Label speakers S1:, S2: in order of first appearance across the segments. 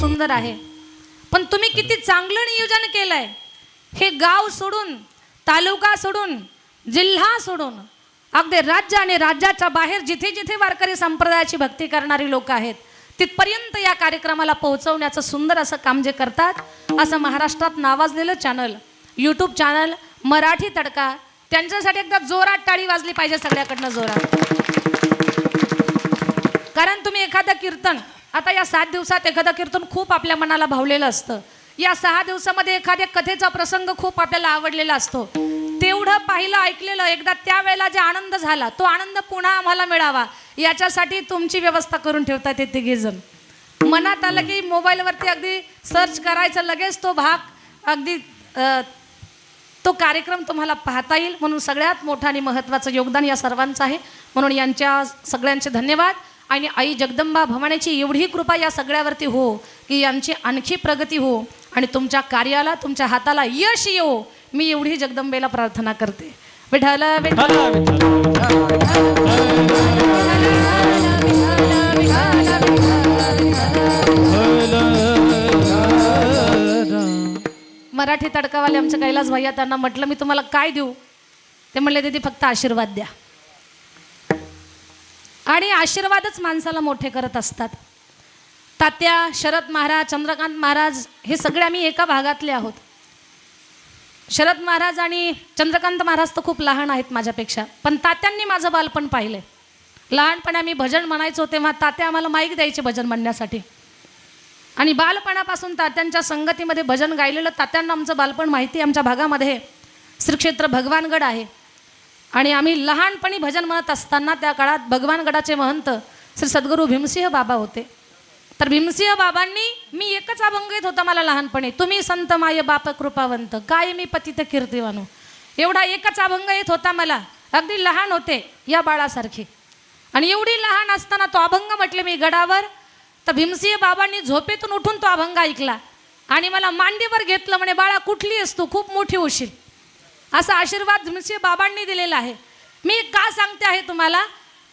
S1: सुंदर आहे, पण तुम्ही किती चांगलं नियोजन केलंय। हे गाव सोडून, तालुका सोडून, जिल्हा सोडून, अगदी राज्य आणि राज्याच्या बाहेर जिथे जिथे वारकरी संप्रदायाची भक्ती करणारी लोक आहेत तिथपर्यंत या कार्यक्रमाला पोहोचवण्याचं सुंदर असं काम जे करतात, असं महाराष्ट्रात नावाजलेलं चॅनल, यूट्यूब चॅनल मराठी तडका, त्यांच्यासाठी एकदा जोरात टाळी वाजली पाहिजे सगळ्याकडनं जोरात। कारण तुम्ही एखादं कीर्तन, आता या 7 दिवसात एखादं कीर्तन खूप आपल्या मनाला भावलेलं असतं, या 6 दिवसामध्ये एखाद्या कथेचा प्रसंग खूप आपल्याला आवडलेला असतो, तेवढं पाहिलं ऐकलेलं एकदा त्यावेळेला जे आनंद झाला तो आनंद पुन्हा आम्हाला मिळावा याच्यासाठी तुमची व्यवस्था करून ठेवतात ते तिघेजण। मनात आलं की मोबाईलवरती अगदी सर्च करायचं, लगेच तो भाग अगदी तो कार्यक्रम तुम्हाला पाहता येईल, म्हणून सगळ्यात मोठं आणि महत्त्वाचं योगदान या सर्वांचं आहे, म्हणून यांच्या सगळ्यांचे धन्यवाद। आणि आई जगदंबा भवानीची एवढी कृपा या सगळ्यावरती हो की यांची आणखी प्रगती हो आणि तुमच्या कार्याला, तुमच्या हाताला यश येवो, मी एवढी जगदंबेला प्रार्थना करते। विठ्ठल विठ्ठल मराठी तडकावाले आमचे कैलास भैया, त्यांना म्हटलं मी तुम्हाला काय देऊ, ते म्हणले दीदी फक्त आशीर्वाद द्या। आणि आशीर्वादच माणसाला मोठे करत असतात। तात्या, शरद महाराज, चंद्रकांत महाराज हे सगळे आम्ही एका भागातले आहोत। शरद महाराज आणि चंद्रकांत महाराज तर खूप लहान आहेत माझ्यापेक्षा, पण तात्यांनी माझं बालपण पाहिलं। लहानपणी आम्ही भजन म्हणायचो तेव्हा तात्या आम्हाला माईक द्यायचे भजन म्हणण्यासाठी, आणि बालपणापासून तात्यांच्या संगतीमध्ये भजन गायलेलं तात्यांना आमचं बालपण माहिती आहे। आमच्या भागामध्ये श्री क्षेत्र भगवानगड आहे, आणि आम्ही लहानपणी भजन म्हणत असताना त्या काळात भगवानगडाचे महंत श्री सद्गुरू भीमसिंह बाबा होते। तर भीमसिंह बाबांनी, मी एकच अभंग येत होता मला लहानपणी, तुम्ही संत माय बाप कृपावंत, काय मी पतित कीर्तिवानो, एवढा एकच अभंग येत होता मला, अगदी लहान होते या बाळासारखे। आणि एवढी लहान असताना तो अभंग म्हटले मी गडावर, तर भीमसिंह बाबांनी झोपेतून उठून तो अभंग ऐकला आणि मला मांडीवर घेतलं, म्हणे बाळा कुठली आहेस तू, खूप मोठी होशील, असा आशीर्वाद भीमसिंह बाबांनी दिलेला आहे। मी का सांगते आहे तुम्हाला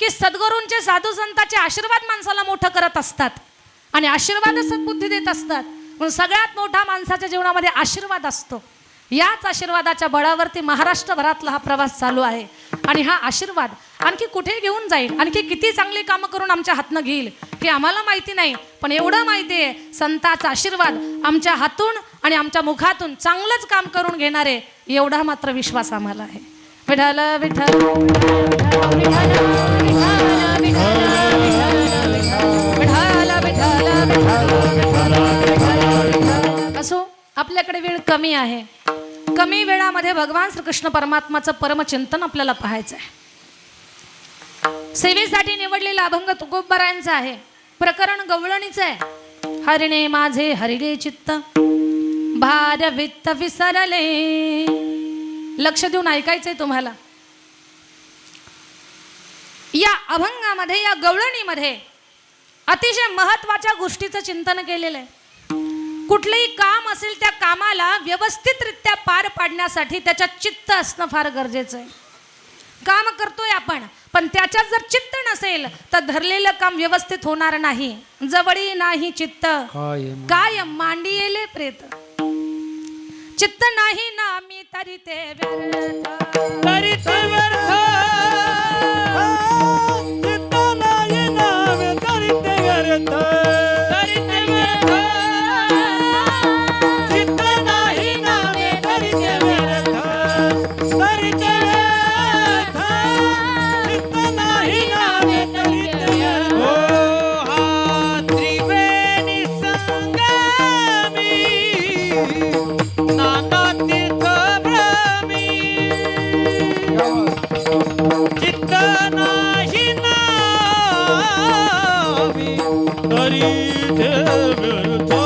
S1: की सद्गुरूंचे, साधू संतांचे आशीर्वाद माणसाला मोठं करत असतात आणि आशीर्वादच सद्बुद्धी देत असतात, म्हणून सगळ्यात मोठा माणसाच्या जीवनामध्ये आशीर्वाद असतो। याच आशीर्वादाच्या बळावरती महाराष्ट्रभरातला हा प्रवास चालू आहे, आणि हा आशीर्वाद आणखी कुठे घेऊन जाईल, आणखी किती चांगली कामं करून आमच्या हातनं घेईल हे आम्हाला माहिती नाही, पण एवढं माहिती आहे संतांचा आशीर्वाद आमच्या हातून आणि आमच्या मुखातून चांगलंच काम करून घेणारे, एवढा मात्र विश्वास आम्हाला आहे। विठ्ठल विठ्ठल असो, आपल्याकडे वेळ कमी आहे, कमी वेळामध्ये भगवान श्रीकृष्ण परमात्माचं परमचिंतन आपल्याला पाहायचं आहे। सेवेसाठी निवडलेला अभंग तुकोबारायांचा आहे, प्रकरण गवळणीचं आहे। हरिणे माझे हरिणे चित्त भार वित्त विसरले, लक्ष देऊन ऐकायचंय तुम्हाला। या अभंगामध्ये, या गवळणीमध्ये अतिशय महत्वाच्या गोष्टीचं चिंतन केलेलं आहे। कुठलेही काम असेल त्या कामाला व्यवस्थितरित्या पार पाडण्यासाठी त्याच्यात चित्त असणं फार गरजेचं आहे। काम करतोय आपण, पण त्याच्यात जर चित्त नसेल तर धरलेलं काम व्यवस्थित होणार नाही। जवळी नाही चित्त काय मांडी येले प्रेत, चित्त नाही ना मी तरी ते व्यर्थ, तरी ते व्यर्थ, चित्त नाही ना मी तरी ते व्यर्थ, तरी ते व्यर्थ, चित्त नाही ना मी तरी ते व्यर्थ, तरी ते व्यर्थ, चित्त नाही ना मी तरी ते व्यर्थ। ओ हा त्रिवेणी संगमी नाना तीर्थ भ्रमी, चित्त नाही ना मी तरी ते व्यर्थ।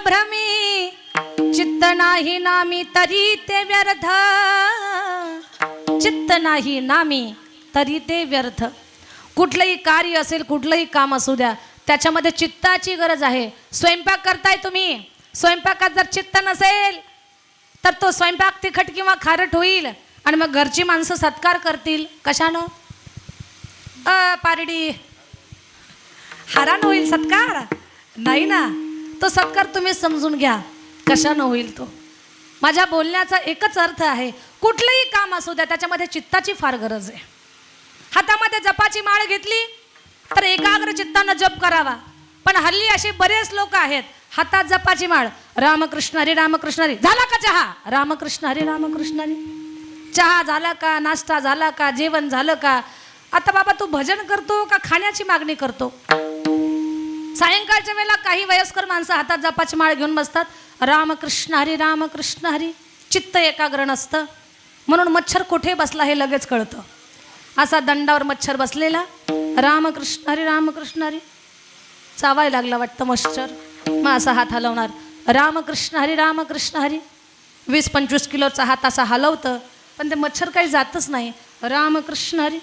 S1: भ्रमी चित्त नाही नामी तरी ते व्यर्थ, चित्त नाही नामी तरी ते व्यर्थ. कुठलंही कार्य असेल, कुठलंही काम असू द्या, त्याच्यामध्ये चित्ताची गरज आहे. स्वयंपाक करताय तुम्ही, स्वयंपाकात जर चित्त नसेल तर तो स्वयंपाक तिखट किंवा खारट होईल आणि मग घरची माणसं सत्कार करतील कशानं? पारडी हारान होईल सत्कार नाही ना. तो सत्कार तुम्ही समजून घ्या कशानं होईल तो. माझ्या बोलण्याचा एकच अर्थ आहे, कुठलंही काम असू द्या त्याच्यामध्ये चित्ताची फार गरज आहे. हातामध्ये जपाची माळ घेतली तर एकाग्र चित्तानं जप करावा. पण हल्ली असे बरेच लोक आहेत, हातात जपाची माळ, रामकृष्ण हरी रामकृष्ण हरी. झाला का चहा? रामकृष्ण हरी रामकृष्ण हरी. चहा झाला का? नाश्ता झाला का? जेवण झालं का? आता बाबा तू भजन करतो का खाण्याची मागणी करतो? सायंकाळच्या वेळेला काही वयस्कर माणसं हातात जपाची माळ घेऊन बसतात, रामकृष्ण हरी रामकृष्ण हरी. चित्त एकाग्र नसतं, म्हणून मच्छर कुठे बसला हे लगेच कळतं. असा दंडावर मच्छर बसलेला, रामकृष्ण हरी रामकृष्ण हरी. चावायला लागला वाटतं मच्छर, मग असा हात हलवणार, रामकृष्ण हरी रामकृष्ण हरी. 20-25 किलोचा हात असा हलवतं, पण ते मच्छर काही जातच नाही. रामकृष्ण हरी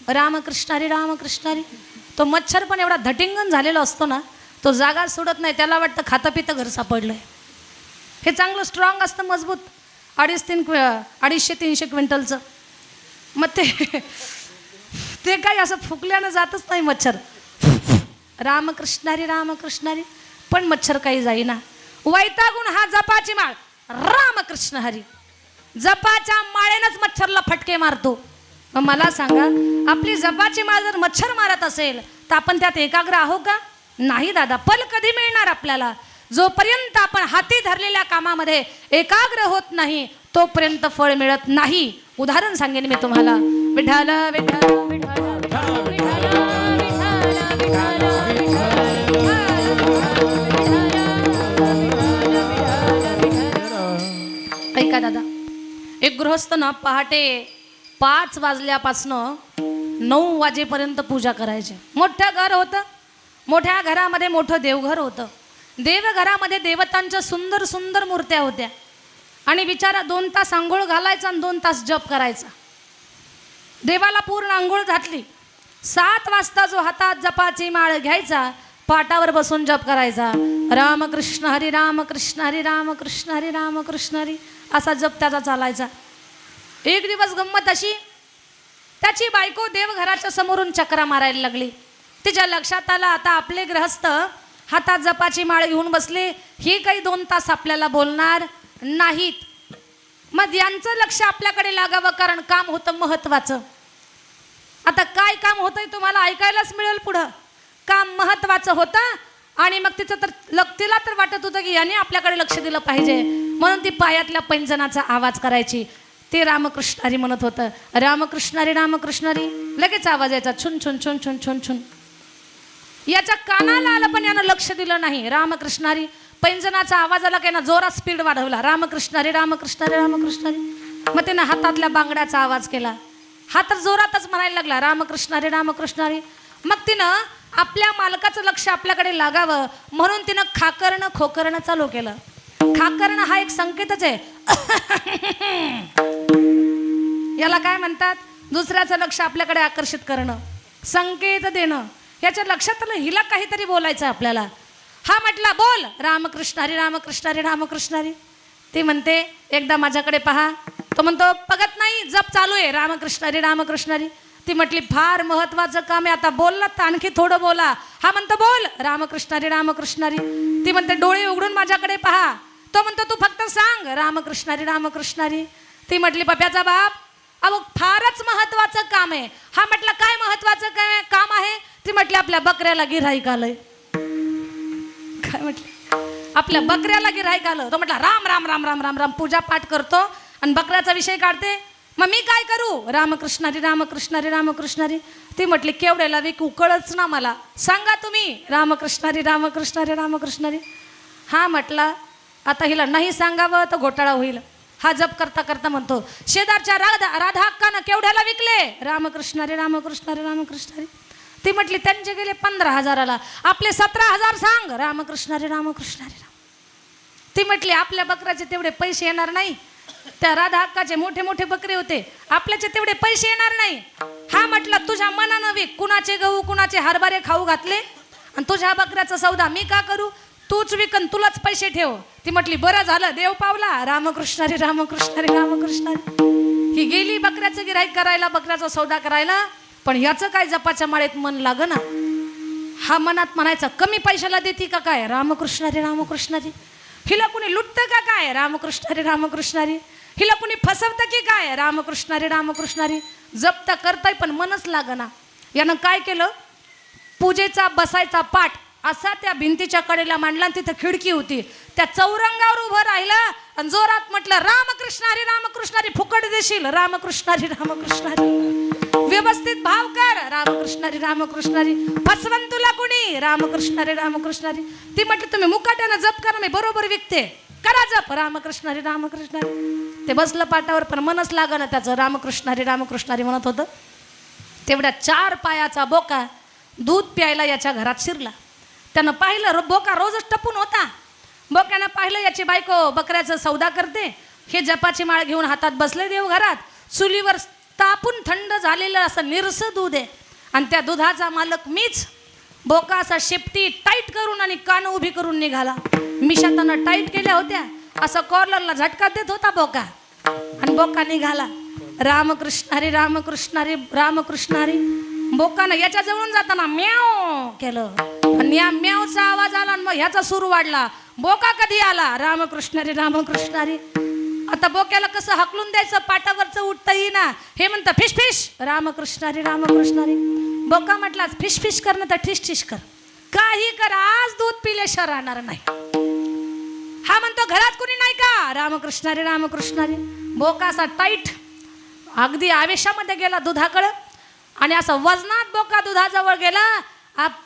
S1: रामकृष्ण हरी रामकृष्ण हरी. तो मच्छर पण एवढा धटिंगण झालेला असतो ना, तो जागा सोडत नाही. त्याला वाटतं खातं पितं घर सापडलंय. हे चांगलं स्ट्रॉंग असतं, मजबूत, 250-300 क्विंटलचं. मग ते काही असं फुकल्यानं जातच नाही मच्छर. रामकृष्ण हरी रामकृष्ण हरी, पण मच्छर काही जाईना. वैतागून हा जपाची माळ, रामकृष्ण हरी. जपाच्या माळेनंच मच्छरला फटके मारतो. मग मला सांगा, आपली जपाची माळ जर मच्छर मारत असेल तर आपण त्यात एकाग्र आहो का? नाही दादा. फल कधी मिळणार आपल्याला? जोपर्यंत आपण हाती धरलेल्या कामामध्ये एकाग्र होत नाही तोपर्यंत फळ मिळत नाही. उदाहरण सांगेन मी तुम्हाला. विठ्ठल विठ्ठल विठ्ठल ऐका दादा, एक गृहस्थ ना पहाटे 5 वाजल्यापासनं 9 वाजेपर्यंत पूजा करायचे. मोठं घर होतं, मोठ्या घरामध्ये मोठं देवघर होतं. देवघरामध्ये देवतांच्या सुंदर सुंदर मूर्त्या होत्या. आणि बिचारा 2 तास आंघोळ घालायचा आणि 2 तास जप करायचा. देवाला पूर्ण आंघोळ घातली, 7 वाजता जो हातात जपाची माळ घ्यायचा, पाटावर बसून जप करायचा, रामकृष्ण हरी रामकृष्ण हरी रामकृष्ण हरी रामकृष्ण हरी. असा जप त्याचा चालायचा. एक दिवस गंमत अशी, त्याची बायको देवघराच्या समोरून चक्रा मारायला लागली. तिच्या लक्षात आलं, आता आपले गृहस्थ हातात जपाची माळ घेऊन बसले, ही काही 2 तास आपल्याला बोलणार नाहीत. मग यांचं लक्ष आपल्याकडे लागावं, कारण काम होतं महत्वाचं. आता काय काम होतंय तुम्हाला ऐकायलाच मिळेल पुढं. काम महत्वाचं होतं आणि मग तिला तर वाटत होतं की याने आपल्याकडे लक्ष दिलं पाहिजे, म्हणून ती पायातल्या पैंजनाचा आवाज करायची. ते रामकृष्ण हरी म्हणत होतं, रामकृष्ण हरी रामकृष्ण हरी. लगेच आवाज यायचा, छुन छुन छुन छुन छुन छुन. याच्या कानाला आलं पण यानं लक्ष दिलं नाही. रामकृष्ण हरी. पैंजनाचा आवाज आला की ना जोरात स्पीड वाढवला, रामकृष्ण हरी रामकृष्ण हरी रामकृष्ण हरी. मग त्यानं हातातल्या बांगड्याचा आवाज केला. हा तर जोरातच म्हणायला लागला, रामकृष्ण हरी रामकृष्ण हरी. मग तिनं आपल्या मालकाचं लक्ष आपल्याकडे लागावं म्हणून तिनं खाकरणं खोकरणं चालू केलं. खाकरणं हा एक संकेतच आहे. याला काय म्हणतात? दुसऱ्याचं लक्ष आपल्याकडे आकर्षित करणं, संकेत देणं. याच्या लक्षात आलं हिला काहीतरी बोलायचं आपल्याला. हा म्हटला, बोल रामकृष्ण हरी रामकृष्ण हरी रामकृष्ण हरी. ती म्हणते, एकदा माझ्याकडे पहा. तो म्हणतो, बघत नाही, जप चालू आहे, रामकृष्ण हरी रामकृष्ण हरी. ती म्हटली, फार महत्वाचं काम आहे, आता बोलला तर आणखी थोडं बोला. हा म्हणतो, बोल रामकृष्ण हरी रामकृष्ण हरी. ती म्हणते, डोळे उघडून माझ्याकडे पहा. तो म्हणतो, तू फक्त सांग रामकृष्ण हरी रामकृष्ण हरी. ती म्हटली, पप्याचा बाप, अहो फारच महत्वाचं काम आहे. हा म्हटलं, काय महत्वाचं काय काम आहे? ती म्हटली, आपल्या बकऱ्याला गिऱ्हाईक आलंय. काय म्हटलं? आपल्या बकऱ्याला गिऱ्हाईक आलं. तो म्हटला, राम राम राम राम राम राम. पूजा पाठ करतो आणि बकऱ्याचा विषय काढते. मग मी काय करू? रामकृष्ण हरी रामकृष्ण हरी रामकृष्ण हरी. ती म्हटली, केवढ्याला विकू कळच ना मला, सांगा तुम्ही रामकृष्ण हरी रामकृष्ण हरी रामकृष्ण हरी. हा म्हटला, आता हिला नाही सांगावं तर घोटाळा होईल. हा जप करता करता म्हणतो, शेजारच्या राधा अक्कानं केवढ्याला विकले? रामकृष्ण हरी रामकृष्ण हरी रामकृष्ण हरी. ती म्हटली, त्यांचे गेले 15,000ला, आपले 17,000 सांग रामकृष्ण हरी रामकृष्ण हरी राम. ती म्हटली आपल्या बकराचे तेवढे पैसे येणार नाही, त्या राधा हक्काचे मोठे मोठे बकरे होते, आपल्याचे तेवढे पैसे येणार नाही. हा म्हटलं तुझ्या मनानं विक, कुणाचे गहू कुणाचे हरभरे खाऊ घातले आणि तुझ्या बकऱ्याचा सौदा मी का करू, तूच विकन तुलाच पैसे ठेव. ती म्हटली बरं झालं देव पावला, रामकृष्ण हरी रामकृष्ण हरी रामकृष्ण हरी. ही गेली बकऱ्याचं गिऱ्हाईक करायला, बकऱ्याचा सौदा करायला, पण याचं काय जपाच्या माळेत मन लागना. हा मनात म्हणायचा कमी पैशाला देती का काय, रामकृष्ण हरी रामकृष्ण हरी. हिला कुणी लुटतं का काय, रामकृष्ण हरी रामकृष्ण हरी. हिला कुणी फसवतं की काय, रामकृष्ण हरी रामकृष्ण हरी. जपता करताय पण मनच लागना. यानं काय केलं, पूजेचा बसायचा पाठ असा त्या भिंतीच्या कडेला मांडला, तिथं खिडकी होती, त्या चौरंगावर उभं राहिलं आणि जोरात म्हटलं रामकृष्ण हरी रामकृष्ण हरी. फुकट देशील, रामकृष्ण हरी रामकृष्ण हरी. व्यवस्थित भाव कर, रामकृष्ण हरी रामकृष्ण हरी. फसवन तुला कुणी, रामकृष्ण हरी रामकृष्ण हरी. ती म्हटली तुम्ही मुकाट्यानं जप करा, मी बरोबर विकते, करा जप, रामकृष्ण हरी रामकृष्ण हरी. ते बसलं पाटावर पण मनच लागलं त्याचं, रामकृष्ण हरी रामकृष्ण हरी म्हणत होतं. तेवढ्या 4 पायाचा बोका दूध प्यायला याच्या घरात शिरला. त्यानं पाहिलं बोका रोजच टपून होता. बोक्यानं पाहिलं याची बायको बकऱ्याचं सौदा करते, हे जपाची माळ घेऊन हातात बसले देव घरात. चुलीवर तापून थंड झालेलं असं निरस दूध आहे आणि त्या दुधाचा मालक मीच. बोका असा शेपटी टाईट करून आणि कान उभी करून निघाला. मिशातानं टाईट केल्या होत्या, असं कॉर्लरला झटका देत होता बोका आणि बोका निघाला. रामकृष्ण हरी रामकृष्ण हरी रामकृष्ण हरी. बोकानं याच्या जवळून जाताना म्याव केलं आणि या म्यावचा आवाज आला आणि मग ह्याचा सूर वाढला. बोका कधी आला, रामकृष्ण हरी रामकृष्ण हरी. आता बोक्याला कसं हकलून द्यायचं, पाटावरचं उठता येईना, हे म्हणतं फिश फिश, रामकृष्ण हरी रामकृष्ण हरी. बोका म्हटला फिश फिश करणं तर ठिश ठिश कर, काही कर, आज दूध पिल्याशिवाय राहणार नाही. हा म्हणतो घरात कुणी नाही का, रामकृष्ण हरी रामकृष्ण हरी. बोका असा टाईट अगदी आवेशामध्ये गेला दुधाकडं आणि असं वजनात बोका दुधाजवळ गेला.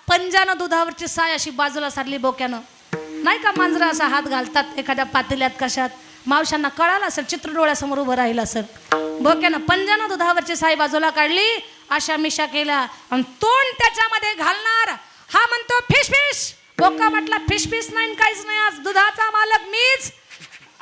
S1: पंजानं दुधावरची साय अशी बाजूला सारली बोक्यानं. नाही का मांजरं असा हात घालतात एखाद्या पातेल्यात कशात, मावशांना कळालं असेल, चित्र डोळ्यासमोर उभं राहिलं असेल. बोक्यानं पंजानं दुधावरची साय बाजूला काढली, अशा मिशा केला आणि तोंड त्याच्यामध्ये घालणार. हा म्हणतो फिश फिश. बोका म्हटला फिश फिश नाही, काहीच नाही, आज दुधाचा मालक मीच.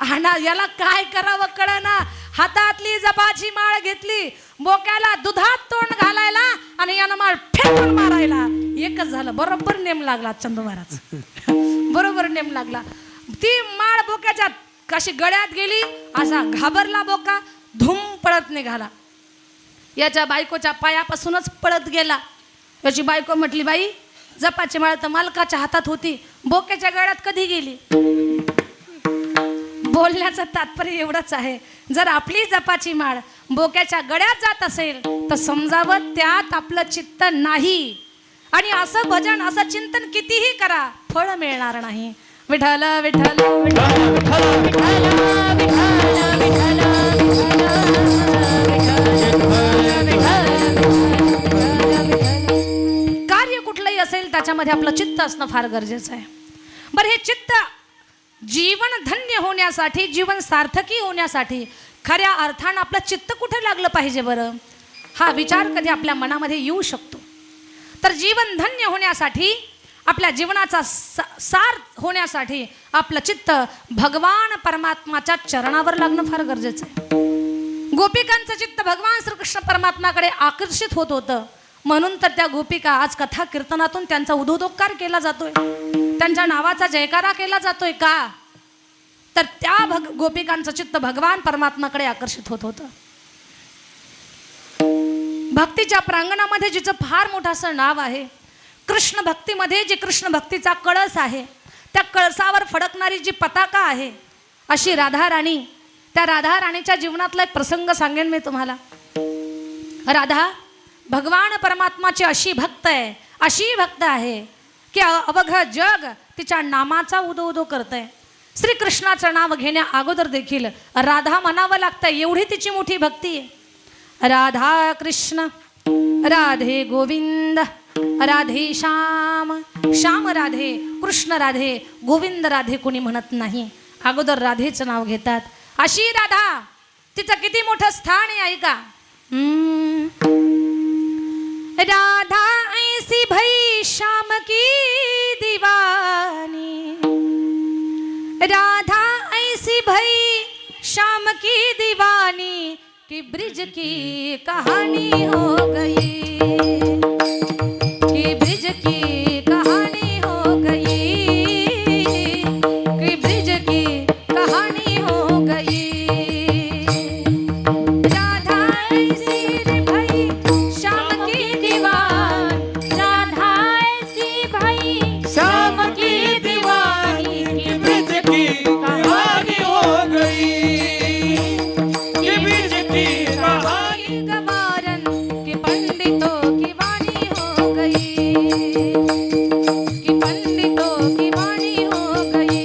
S1: हा याला काय करावं कळना. हातातली जपाची माळ घेतली, बोक्याला दुधात तोंड घालायला आणि यानं माळ फेकून मारायला. एकच झालं, बरोबर नेम लागला चंदू महाराज, बरोबर नेम लागला. ती माळ बोक्याच्या कशी गळ्यात गेली, असा घाबरला बोका, धूम पळत निघाला. याच्या बायकोच्या पायापासूनच पळत गेला. याची बायको म्हटली बाई जपाची माळ तर मालकाच्या हातात होती, बोक्याच्या गळ्यात कधी गेली. बोलण्याचं तात्पर्य एवढंच आहे, जर आपली जपाची माळ बोक्याच्या गळ्यात जात असेल तर समजावं त्यात आपलं चित्त नाही. आणि असं भजन असं चिंतन कितीही करा फळ मिळणार नाही. विठ्ठल विठ्ठल विठ्ठल विठ्ठल कार्य कुठलंही असेल त्याच्यामध्ये आपलं चित्त असणं फार गरजेचं आहे. बरं, हे चित्त जीवन धन्य होण्यासाठी, जीवन सार्थकी होण्यासाठी खऱ्या अर्थानं आपलं चित्त कुठे लागलं पाहिजे बरं, हा विचार कधी आपल्या मनामध्ये येऊ शकतो. तर जीवन धन्य होण्यासाठी, आपल्या जीवनाचा सार होण्यासाठी आपलं चित्त भगवान परमात्माच्या चरणावर लागणं फार गरजेचं आहे. गोपिकांचं चित्त भगवान श्रीकृष्ण परमात्माकडे आकर्षित होत होतं, म्हणून तर त्या गोपिका आज कथा कीर्तनातून त्यांचा उदोदोकार केला जातोय, त्यांच्या नावाचा जयकारा केला जातोय का, तर त्या गोपिकांचं चित्त भगवान परमात्माकडे आकर्षित होत होतं. भक्तीच्या प्रांगणामध्ये जिचं फार मोठं असं नाव आहे, कृष्ण भक्तीमध्ये जे कृष्ण भक्तीचा कळस आहे, त्या कळसावर फडकणारी जी पताका आहे, अशी राधा राणी. त्या राधा राणीच्या जीवनातला एक प्रसंग सांगेन मी तुम्हाला. राधा भगवान परमात्माची अशी भक्त आहे, अशी भक्त आहे की अवघ जग तिच्या नामाचा उदो उदो करतंय. श्रीकृष्णाचं नाव घेण्या अगोदर देखील राधा म्हणावं लागतंय, एवढी तिची मोठी भक्ती आहे. राधा कृष्ण राधे गोविंद राधे श्याम, श्याम राधे, कृष्ण राधे, गोविंद राधे कोणी म्हणत नाही, अगोदर राधेचं नाव घेतात. अशी राधा, तिचं किती मोठं स्थान आहे ऐका. राधा ऐसी भई श्याम की दीवानी, राधा दीवानी कि ब्रिज की कहानी हो गई, कि ब्रिज की कहानी हो गई, कि ब्रिज की कहानी हो गई। राधा ऐसी रे भाई श्याम की दीवान, राधा ऐसी भाई श्याम की दीवानी कि ब्रिज की कहानी हो गई, कि ब्रिज की कहानी गवारन कि पंडितों की वाणी हो गई, कि पंडितों की वाणी हो गई,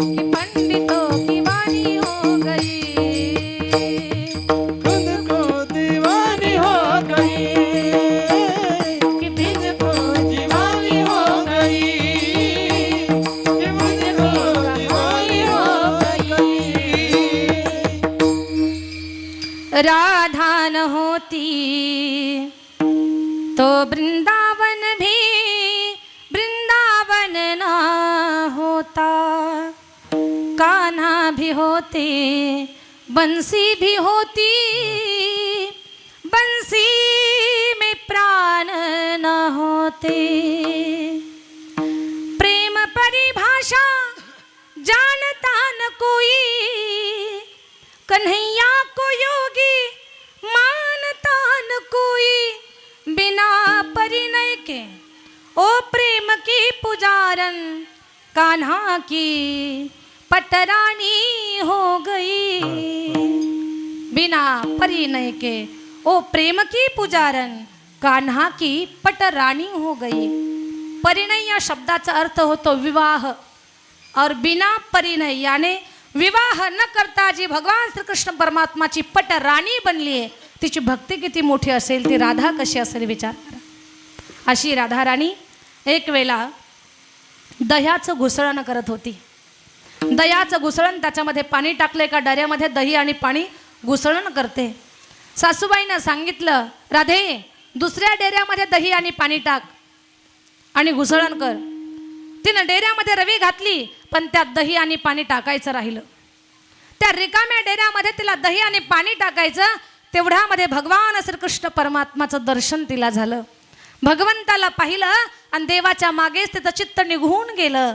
S1: कि पंडितों की वाणी हो गई।
S2: खुद को दीवानी हो गई,
S1: कि ब्रिज को
S2: दीवानी हो गई, कि मुझे को दीवानी हो गई।
S1: राधा न होती तो वृंदावन भी वृंदावन न होता, कान्हा भी होते बंसी भी होती, बंसी में प्राण न होते। प्रेम परिभाषा जानता न कोई, कन्हैया को योगी मानता न कोई, बिना परिणय के ओ प्रेम की पुजारन कान्हा की पटरानी हो गई, बिना परिणय के ओ प्रेम की पुजारन कान्हा की पटरानी हो गई। परिणय या शब्दाचा अर्थ होतो विवाह, और बिना परिणय याने विवाह न करता जी भगवान श्रीकृष्ण परमात्माची पटराणी बनली आहे, तिची भक्ती किती मोठी असेल, ती राधा कशी असेल विचार करा। अशी राधा राणी एक वेळा दह्याचं घुसळण करत होती। दह्याचं घुसळण, त्याच्यामध्ये पाणी टाकले का डऱ्यामध्ये दही आणि पाणी घुसळण करते। सासूबाईनं सांगितलं, राधे दुसऱ्या डेऱ्यामध्ये दही आणि पाणी टाक आणि घुसळण कर। तिनं डेऱ्यामध्ये रवी घातली, पण त्यात दही आणि पाणी टाकायचं राहिलं। त्या रिकाम्या डेऱ्यामध्ये तिला दही आणि पाणी टाकायचं, तेवढ्यामध्ये भगवान श्रीकृष्ण परमात्माचं दर्शन तिला झालं। भगवंताला पाहिलं आणि देवाच्या मागेच तिचं चित्त निघून गेलं।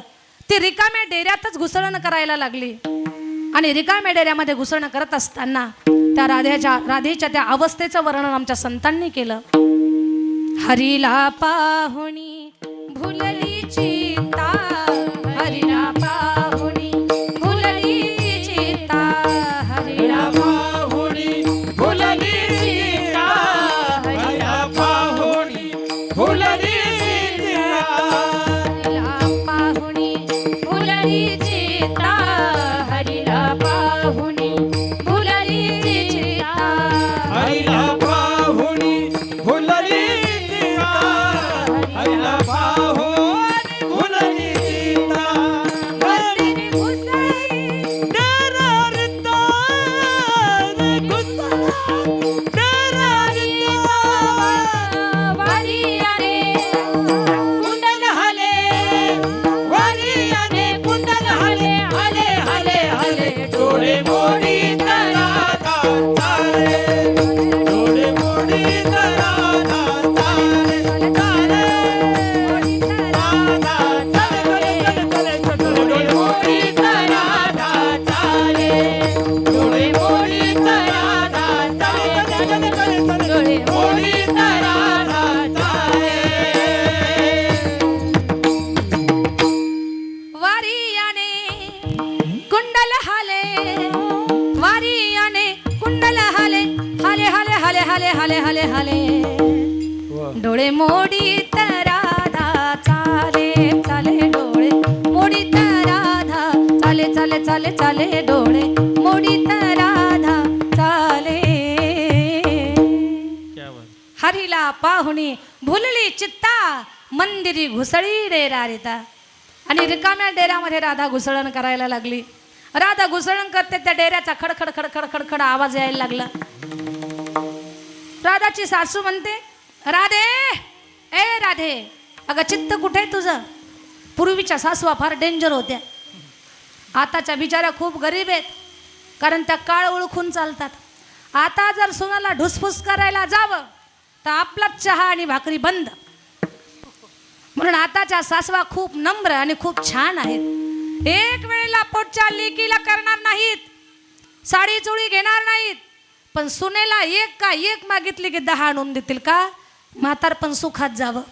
S1: ती रिकाम्या डेऱ्यातच घुसळण करायला लागली, आणि रिकाम्या डेऱ्यामध्ये घुसळण करत असताना त्या राधेच्या त्या अवस्थेचं वर्णन आमच्या संतांनी केलं। हरीला पाहुणी भुलली चित्ता, हरीला पाहुणी भुलली चित्ता, हरीला
S2: पाहुणी भुलली सीता, हरिया पाहुणी भुलली सीता,
S1: पाहुणी भुलली चित्ता, हरीला पाहुणी भुलली चित्ता,
S2: हरिया पाहुणी भुलली सीता, हरिया पाहुणी भुलली सीता।
S1: मंदिर घुसळी
S2: तेरा रिश्ता गुस्सा, तेरा रिश्ता
S1: वारी आले
S2: कुंडल हले, वारी आने कुंडल हले, हले हले हले डोळे मोडी तराधा तारे, डोळे मोडी तराधा तारे, तारे राधा चले चले चले डोळे मोडी तराधा तारे, डोळे मोडी तराधा चले चले चले डोळे मोडी तराधा तारे।
S1: वारियाने कुंडल हाले, वारियाने कुंडल हाले, हाले हाले हाले हाले हाले हाले हाले, डोळे मोडी राधा चाले चाले, डोळे मोडी राधा चाले चाले चाले चाले, डोळे मोडी राधा चाले। हरीला पाहुणी भुलली चित्ता, मंदिरी घुसळी डेरा रिता। आणि रिकाम्या डेऱ्यामध्ये राधा घुसळण करायला लागली। राधा घुसळण करते, त्या डेऱ्याचा खडखड खडखड खडखड आवाज यायला लागला। राधाची सासू म्हणते, राधे ए राधे, अगं चित्त कुठे तुझं? पूर्वीच्या सासवा फार डेंजर होत्या, आताच्या बिचाऱ्या खूप गरीब आहेत। कारण त्या काळ ओळखून चालतात. आता जर सुनाला ढुसफुस करायला जावं तर आपलाच चहा आणि भाकरी बंद. म्हणून आताच्या सासवा खूप नम्र आणि खूप छान आहेत. एक वेळेला पोटच्या लेकीला करणार नाहीत, साडी चोळी घेणार नाहीत, पण सुनेला एक का एक मागितली की 10 आणून देतील. का? म्हातारपण सुखात जावं.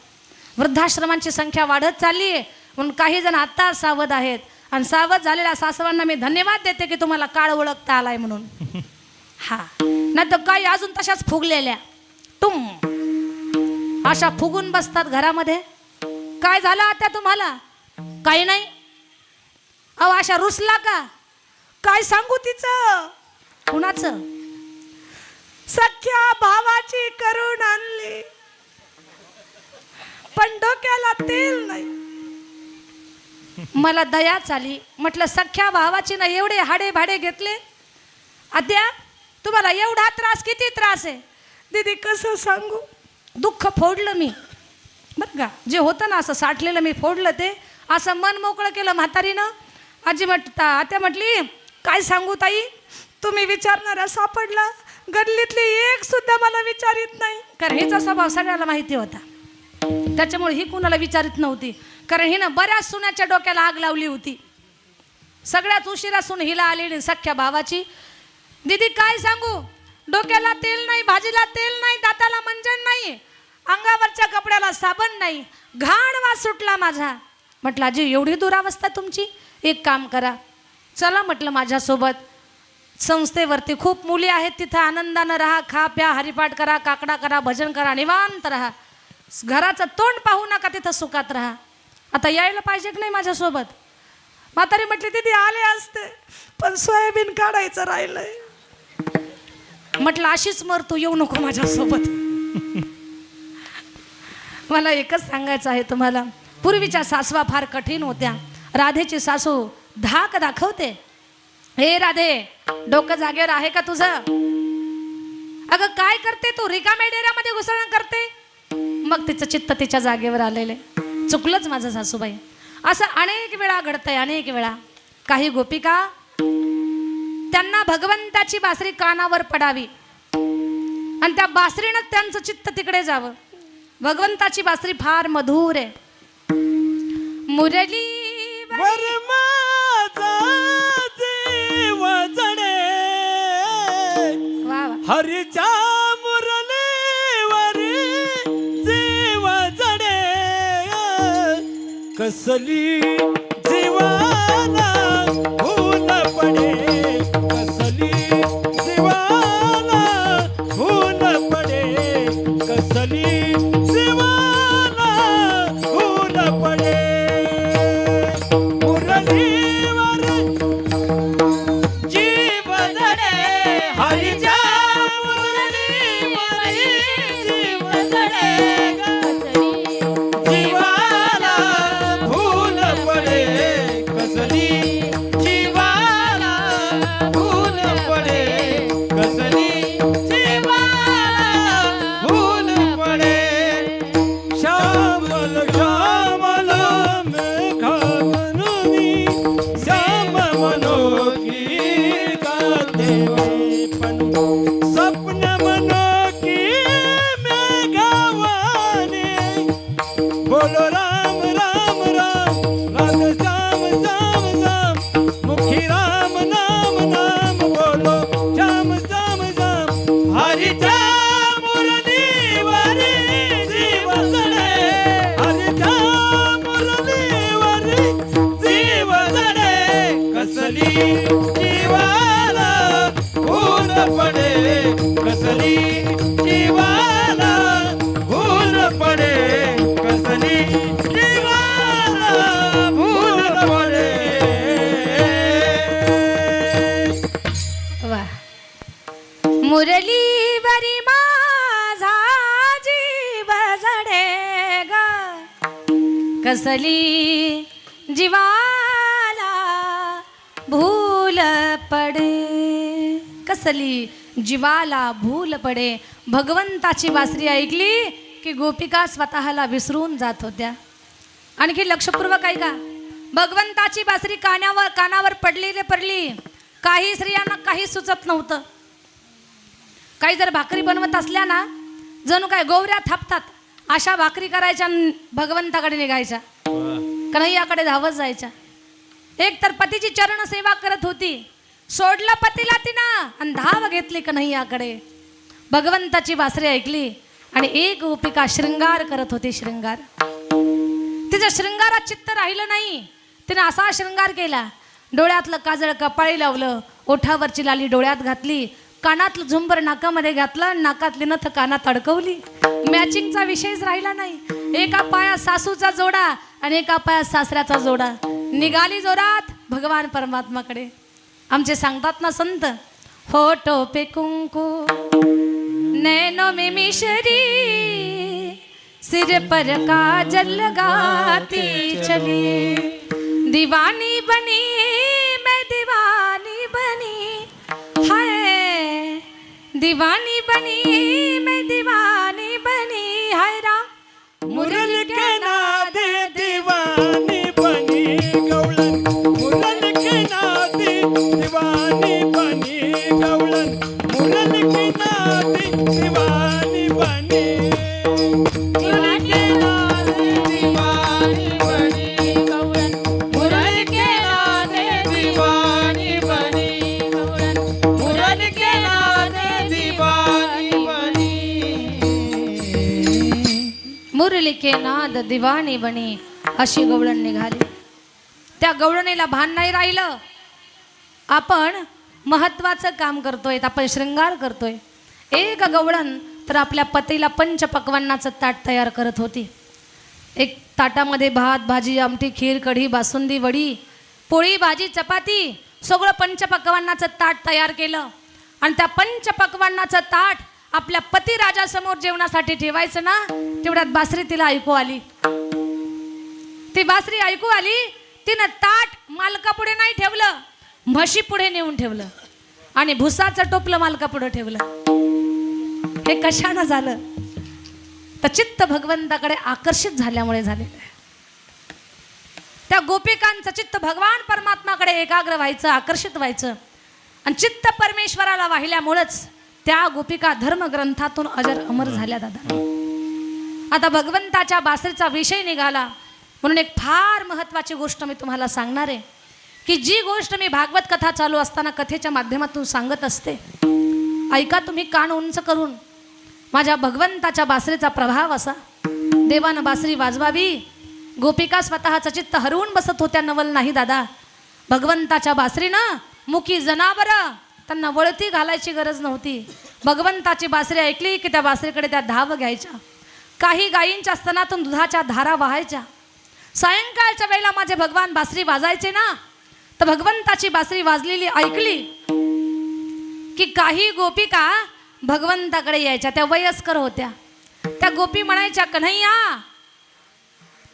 S1: वृद्धाश्रमांची संख्या वाढत चालली आहे म्हणून काही जण आत्ता सावध आहेत. आणि सावध झालेल्या सासवांना मी धन्यवाद देते की तुम्हाला काळ ओळखता आलाय म्हणून. हा, नाही तर काही अजून तशाच फुगलेल्या अशा फुगून बसतात घरामध्ये. काय झालं आता तुम्हाला? काही नाही. अहो अशा रुसला का? काय सांगू तिचं? कुणाचं? सख्या भावाची करून आणली पण डोक्याला तेल नाही. मला दयाच आली. म्हटलं सख्या भावाची ना एवढे हाडे भाडे घेतले. आत्या तुम्हाला एवढा त्रास, किती त्रास आहे? दीदी कसं सांगू, दुःख फोडलं मी बरं का. जे होतं ना असं साठलेलं मी फोडलं, ते असं मन मोकळं केलं म्हातारीनं. आत्या म्हटली काय सांगू ताई, तुम्ही विचारणारा सापडला. गल्लीतली एक सुद्धा मला विचारित नाही. कारण हिचा स्वभाव सगळ्याला माहिती होता, त्याच्यामुळे ही कुणाला विचारित नव्हती. कारण हिनं बऱ्याच सुनाच्या डोक्याला आग लावली होती. सगळ्यात उशिरा सून हिला आलेली सख्या भावाची. दीदी काय सांगू, डोक्याला तेल नाही, भाजीला तेल नाही, दाताला मंजन नाही, अंगावरच्या कपड्याला साबण नाही, घाण वास सुटला माझा. म्हटलं आजी एवढी दुरावस्था तुमची? एक काम करा, चला म्हटलं माझ्यासोबत. संस्थेवरती खूप मुली आहेत, तिथं आनंदानं राहा, खा प्या, हरिपाठ करा, काकडा करा, भजन करा, निवांत राहा, घराचं तोंड पाहू नका, तिथं सुखात राहा. आता यायला पाहिजे की नाही माझ्यासोबत? म्हातारी म्हटली दीदी आले असते पण सोयाबीन काढायचं राहिलंय. म्हटलं अशीच मर तू, येऊ नको माझ्यासोबत. मला एकच सांगायचं आहे तुम्हाला, पूर्वीच्या सासवा फार कठीण होत्या. राधेची सासू धाक दाखवते. हे राधे, डोकं जागेवर आहे का तुझं? अगं काय करते तू, रिकाम्या डेऱ्यामध्ये घुसळण करते? मग तिचं चित्त तिच्या जागेवर आलेले. चुकलंच माझं सासूबाई. असं अनेक वेळा घडतंय, अनेक वेळा. काही गोपिका त्यांना भगवंताची बासरी कानावर पडावी आणि त्या बासरीनं त्यांचं चित्त तिकडे जावं. भगवंताची बासरी फार मधुर आहे. मुरली
S2: हरीच्या मुरलीवर जीव जडे, कसली जीवाला ऊन पडे, कसली जीवाला ऊन पडे, कसली जीवाला ऊन पडे. मुरलीवर जीव जडे, हरीच्या
S1: मुरलीवरी माझा जीव जडे ग, कसली जीवाला भूल पडे, कसली जीवाला भूल पडे. भगवंताची बासरी ऐकली की गोपिका स्वतःला विसरून जात होत्या. आणखी लक्षपूर्वक ऐका, भगवंताची बासरी कानावर पडली रे पडली काही स्त्रियांना काही सुचत नव्हतं. काही जर भाकरी बनवत असल्या ना, जणू काय गोवऱ्या थापतात अशा भाकरी करायच्या आणि भगवंताकडे निघायच्या, कन्हैयाकडे धावत जायच्या. एक तर पतीची चरण सेवा करत होती, सोडलं पतीला तिनं आणि धाव घेतली कन्हैयाकडे. भगवंताची बासरी ऐकली आणि एक गोपिका शृंगार करत होती. शृंगार, तिचं शृंगारात चित्त राहिलं नाही. तिनं असा शृंगार केला, डोळ्यातलं काजळ कपाळी लावलं, ओठावरची लाली डोळ्यात घातली, कानातलं झुंबर नाकामध्ये घातलं, नाकातली नथ कानात अडकवली. मॅचिंगचा विषयच राहिला नाही. एका पायात सासूचा जोडा आणि एका पायात सासऱ्याचा जोडा. निघाली जोरात भगवान परमात्माकडे. आमचे सांगतात ना संत, होठो पे कुंकू नैनो में मिश्री, सिर पर काजल लगाती चली, दीवानी बनी मैं दीवानी बनी, हाय दीवानी बनी मैं दीवानी बनी, हाय राम
S2: मुरली के नादे दीवानी बनी गवळण, मुरली के नादे दीवानी बनी गवळण, मुरली के नादे दीवानी बनी, मुरली के नादे दीवानी बनी गवळण, मुरली के नादे दीवानी बनी गवळण, मुरली के नादे दीवानी बनी.
S1: मुरली के नाद दिवाणी बनी, अशी गवळण निघाली. त्या गवळणीला भान नाही राहिलं. आपण महत्वाचं काम करतोय, आपण शृंगार करतोय. एक गवळण तर आपल्या पतीला पंचपक्वान्नाचं ताट तयार करत होती. एक ताटामध्ये भात, भाजी, आमटी, खीर, कढी, बासुंदी, वडी, पोळी, भाजी, चपाती, सगळं पंचपक्वान्नाचं ताट तयार केलं. आणि त्या पंचपक्वान्नाचं ताट आपल्या पतिराजासमोर जेवणासाठी ठेवायचं ना, तेवढ्यात बासरी तिला ऐकू आली. ती बासरी ऐकू आली. तिनं ताट मालकापुढे नाही ठेवलं, म्हशी पुढे नेऊन ठेवलं आणि भुसाचं टोपलं मालकापुढे ठेवलं. हे कशानं झालं? तर चित्त भगवंताकडे आकर्षित झाल्यामुळे झालेलं आहे. त्या गोपिकांचं चित्त भगवान परमात्माकडे एकाग्र व्हायचं, आकर्षित व्हायचं. आणि चित्त परमेश्वराला वाहिल्यामुळेच त्या गोपिका धर्मग्रंथातून अजर अमर झाल्या. दादा, आता भगवंताच्या बासरीचा विषय निघाला म्हणून एक फार महत्त्वाची गोष्ट मी तुम्हाला सांगणार आहे, की जी गोष्ट मी भागवत कथा चालू असताना कथेच्या माध्यमातून सांगत असते. ऐका तुम्ही कान उंच करून. माझ्या भगवंताच्या बासरीचा प्रभाव असा, देवानं बासरी वाजवावी, गोपिका स्वतःचं चित्त हरवून बसत होत्या. नवल नाही दादा, भगवंताच्या बासरीनं मुकी जनावरं त्यांना वळती घालायची गरज नव्हती. भगवंताची बासरी ऐकली की त्या बासरीकडे त्या धाव घ्यायच्या. काही गायींच्या स्तनातून दुधाच्या धारा वाहायच्या. सायंकाळच्या वेळेला माझे भगवान बासरी वाजायचे ना, तर भगवंताची बासरी वाजलेली ऐकली की काही गोपिका भगवंताकडे यायच्या. त्या वयस्कर होत्या. त्या गोपी म्हणायच्या, कन्हैया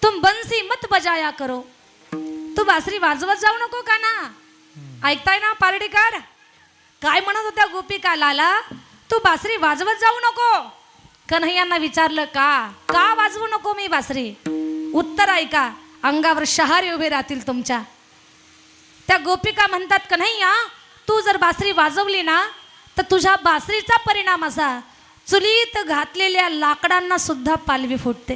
S1: तुम बंसी मत बजाया करो, तू बासरी वाजवत जाऊ नको का ना. ऐकताय ना पारडीकर? काय म्हणत होत्या गोपिका? लाला तू बासरी वाजवत जाऊ नको. कन्हैयांना विचारलं, का वाजवू नको मी बासरी? उत्तर ऐका, अंगावर शहारे उभे राहतील तुमच्या. त्या गोपिका म्हणतात, कन्हैया तू जर बासरी वाजवली ना, तर तुझ्या बासरीचा परिणाम असा, चुलीत घातलेल्या लाकडांना सुद्धा पालवी फुटते.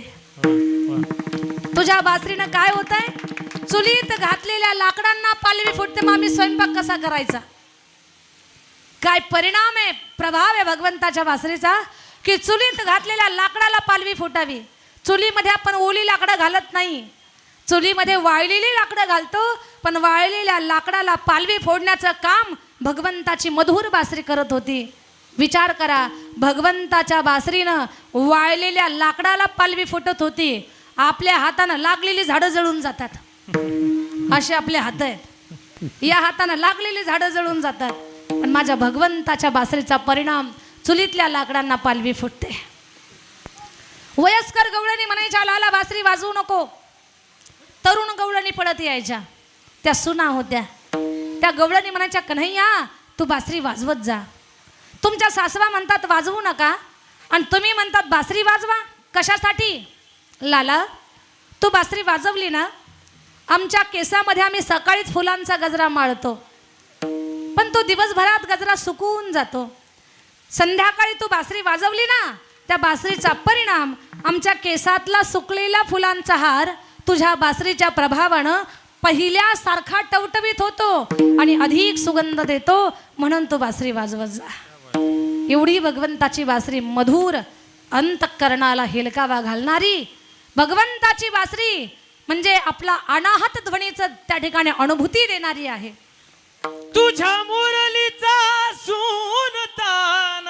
S1: तुझ्या बासरीनं काय होतंय? चुलीत घातलेल्या लाकडांना पालवी फुटते. मग आम्ही स्वयंपाक कसा करायचा? काय परिणाम आहे, प्रभाव आहे भगवंताच्या बासरीचा, की चुलीत घातलेल्या लाकडाला पालवी फुटावी. चुलीमध्ये आपण ओली लाकडं घालत नाही, चुलीमध्ये वाळलेली लाकडं घालतो, पण वाळलेल्या लाकडाला पालवी फोडण्याचं काम भगवंताची मधुर बासरी करत होती. विचार करा, भगवंताच्या बासरीनं वाळलेल्या लाकडाला पालवी फुटत होती. आपल्या हातानं लागलेली झाडं जळून जातात. असे आपले हात आहेत, या हातानं लागलेली झाडं जळून जातात. पण माझ्या भगवंताच्या बासरीचा परिणाम, चुलीतल्या लाकडांना पालवी फुटते. वयस्कर गवळणी म्हणायच्या, लाला बासरी वाजवू नको. तरुण गवळणी पडत यायच्या, त्या सुना होत्या. त्या गवळणी म्हणायच्या, कन्हैया तू बासरी वाजवत जा. तुमच्या सासवा म्हणतात वाजवू नका, आणि तुम्ही म्हणतात बासरी वाजवा. कशासाठी? लाला तू बासरी वाजवली ना, आमच्या केसामध्ये आम्ही सकाळीच फुलांचा गजरा माळतो. पण तो दिवसभरात गजरा सुकून जातो. संध्याकाळी तू बासरी वाजवली ना, त्या बासरीचा परिणाम आमच्या केसातला सुकलेला फुलांचा हार तुझ्या बासरीच्या प्रभावानं पहिल्यासारखा टवटवीत होतो आणि अधिक सुगंध देतो. म्हणून तू बासरी वाजवत जा. एवढी भगवंताची बासरी मधुर, अंतःकरणाला हेलकावा घालणारी भगवंताची बासरी म्हणजे आपला अनाहत ध्वनीचं त्या ठिकाणी अनुभूती देणारी आहे.
S2: तुझ्या मुरलीचा सुनतान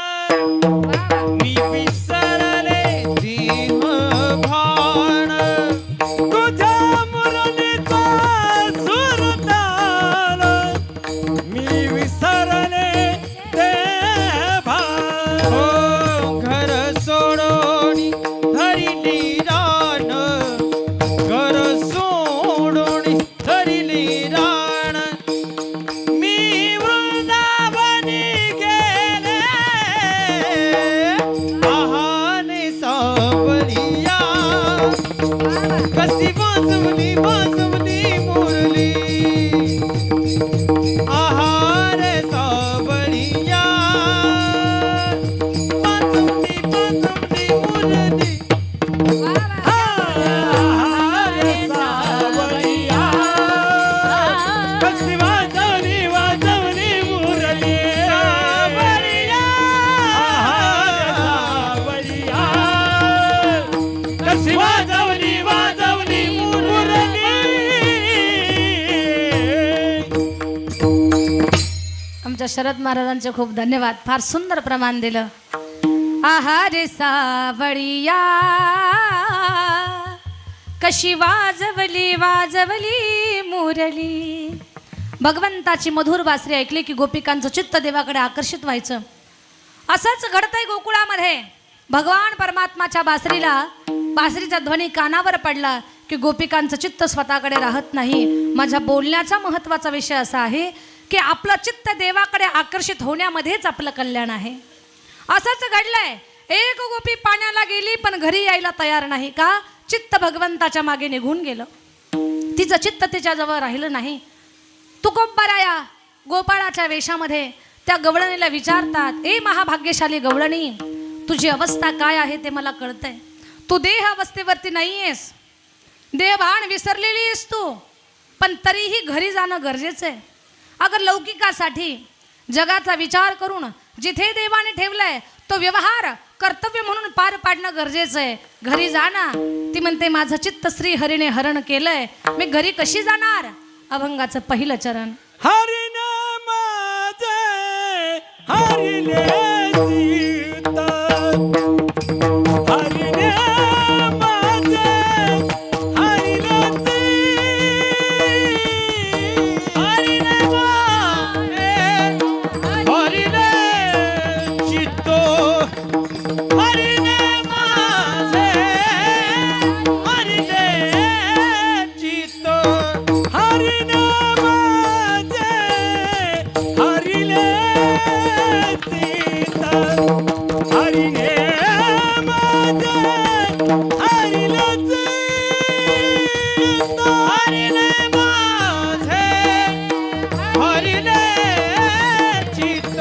S2: मी विसरले देह भान. तुझ्या मुरलीचा सुनतान मी विसरले देह भान. हो घर सोडून धरिली रान, घर सोडून धरिली रान. मी वृंदावनी गेले आहाने सावरिया. कशी वाजवली वाजवली मुरली आहारे सावरिया. वाजवली वाजवली मुरली आहारे सावरिया. कशी वाजवली वाजवली मुरली सावरिया. सावरिया कशी वाजवली वाजवली मुरली.
S1: आमच्या शरद महाराजांचे खूप धन्यवाद. फार सुंदर प्रमाण दिलं. आहारे सावळिया कशी वाजवली वाजवली मुरली. भगवंताची मधुर बासरी ऐकली की गोपिकांचं चित्त देवाकडे आकर्षित व्हायचं. असंच घडतंय गोकुळामध्ये. भगवान परमात्माच्या बासरीचा ध्वनी कानावर पडला की गोपिकांचं चित्त स्वतःकडे राहत नाही. माझ्या बोलण्याचा महत्त्वाचा विषय असा आहे की आपलं चित्त देवाकडे आकर्षित होण्यामध्येच आपलं कल्याण आहे. असंच घडलंय. एक गोपी पाण्याला गेली पण घरी यायला तयार नाही. का? चित्त भगवंताच्या मागे निघून गेलं. तिचं चित्त तिच्याजवळ राहिलं नाही. तुकोबराया गोपाळाच्या वेशामध्ये त्या गवळणीला विचारतात, ए महाभाग्यशाली गवळणी, तुझी अवस्था काय आहे ते मला कळतंय. तू देह अवस्थेवरती नाही आहेस, देहभान विसरलेली आहेस तू, पण तरीही घरी जाणं गरजेचं आहे. अगर लौकिकासाठी जगाचा विचार करून जिथे देवाने ठेवलंय तो व्यवहार कर्तव्य म्हणून पार पाडणं गरजेचं आहे. घरी जा ना. ती म्हणते माझं चित्त श्री हरीने हरण केलंय, मी घरी कशी जाणार. अभंगाचं पहिलं चरण.
S2: हरिने माझे हरिले चित्त, हरिने माझे हरिले चित्त, हरिने माझे हरिले चित्त, हरिने माझे हरिले चित्त, हरिने माझे हरिले चित्त, हरिने माझे हरिले चित्त, हरिने माझे हरिले चित्त,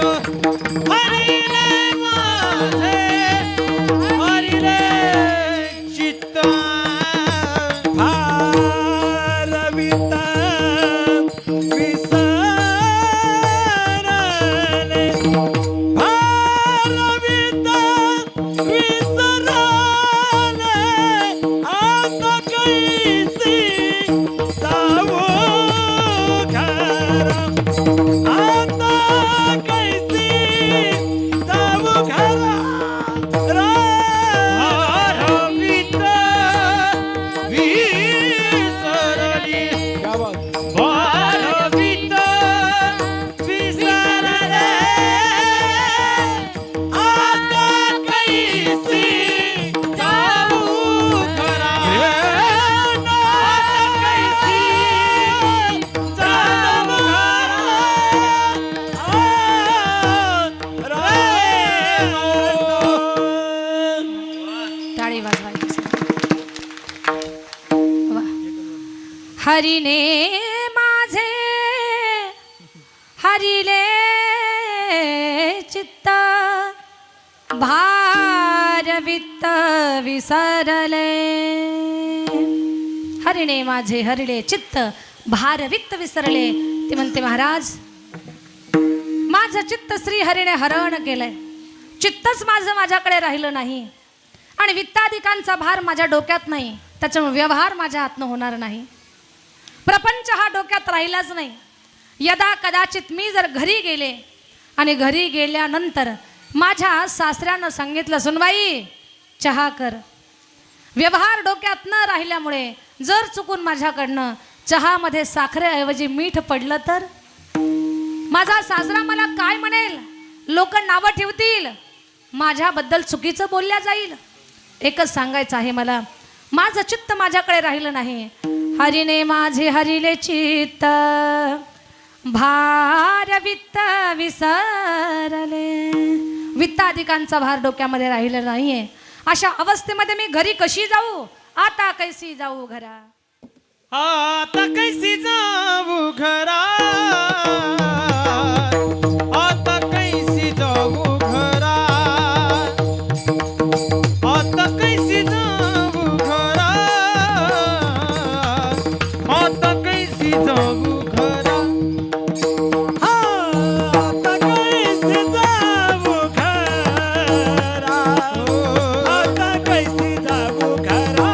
S2: हरिने माझे हरिले चित्त. भारवित विसरले, भारवित विसरले, आता कैसी जाऊ घरा, आता कैसी जाऊ घरा. भारवित विसरली, भारवित विसरले, आता कैसी जाऊ घरा, आता कैसी जाऊ घरा.
S1: टाळी वाजवायची. वा. हरिने माझे हरिले भार वित्त विसरले, हरिणे माझे हरिले चित्त भार वित्त विसरले. ती म्हणते महाराज माझं चित्त श्री हरिने हरण केलंय, चित्तच माझं माझ्याकडे राहिलं नाही आणि वित्ताधिकांचा भार माझ्या डोक्यात नाही, त्याच्यामुळे व्यवहार माझ्या हातनं होणार नाही, प्रपंच हा डोक्यात राहिलाच नाही. यदा कदाचित मी जर घरी गेले आणि घरी गेल्यानंतर माझ्या सासऱ्यानं सांगितलं सुनबाई चहा कर, व्यवहार डोक्यात न राहिल्यामुळे जर चुकून माझ्याकडनं चहामध्ये साखरेऐवजी मीठ पडलं तर माझा सासरा मला काय म्हणेल, लोक नावं ठेवतील, माझ्याबद्दल चुकीचं बोलल्या जाईल. एकच सांगायचं आहे मला, माझं चित्त माझ्याकडे राहिलं नाही. हरिने माझे हरिले चित्त भार वित्त विसरले, वित्ताधिकांचा भार डोक्यामध्ये राहिलेला नाहीये. अशा अवस्थेमध्ये मी घरी कशी जाऊ, आता कैसी जाऊ घरा,
S2: आता कैसी जाऊ घरा, आता कैसी जाऊ घरा, आता कैसी जाऊ घरा, आता कैसी जाऊ घरा, आता कैसी जाऊ घरा, आता कैसी जाऊ घरा, आता कैसी जाऊ घरा, आता कैसी जाऊ घरा,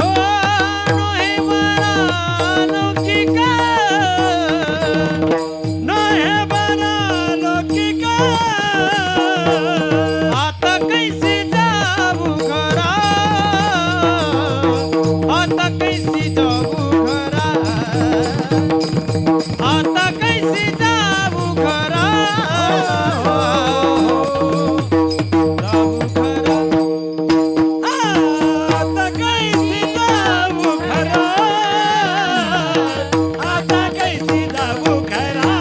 S2: हो नोहे बरा लौकिका, नोहे बरा लौकिका, आता कैसी जाऊ घरा, आता कैसी जाऊ घरा, आता कैसी जाऊ घरा, जाऊ घरा, आता कैसी जाऊ घरा,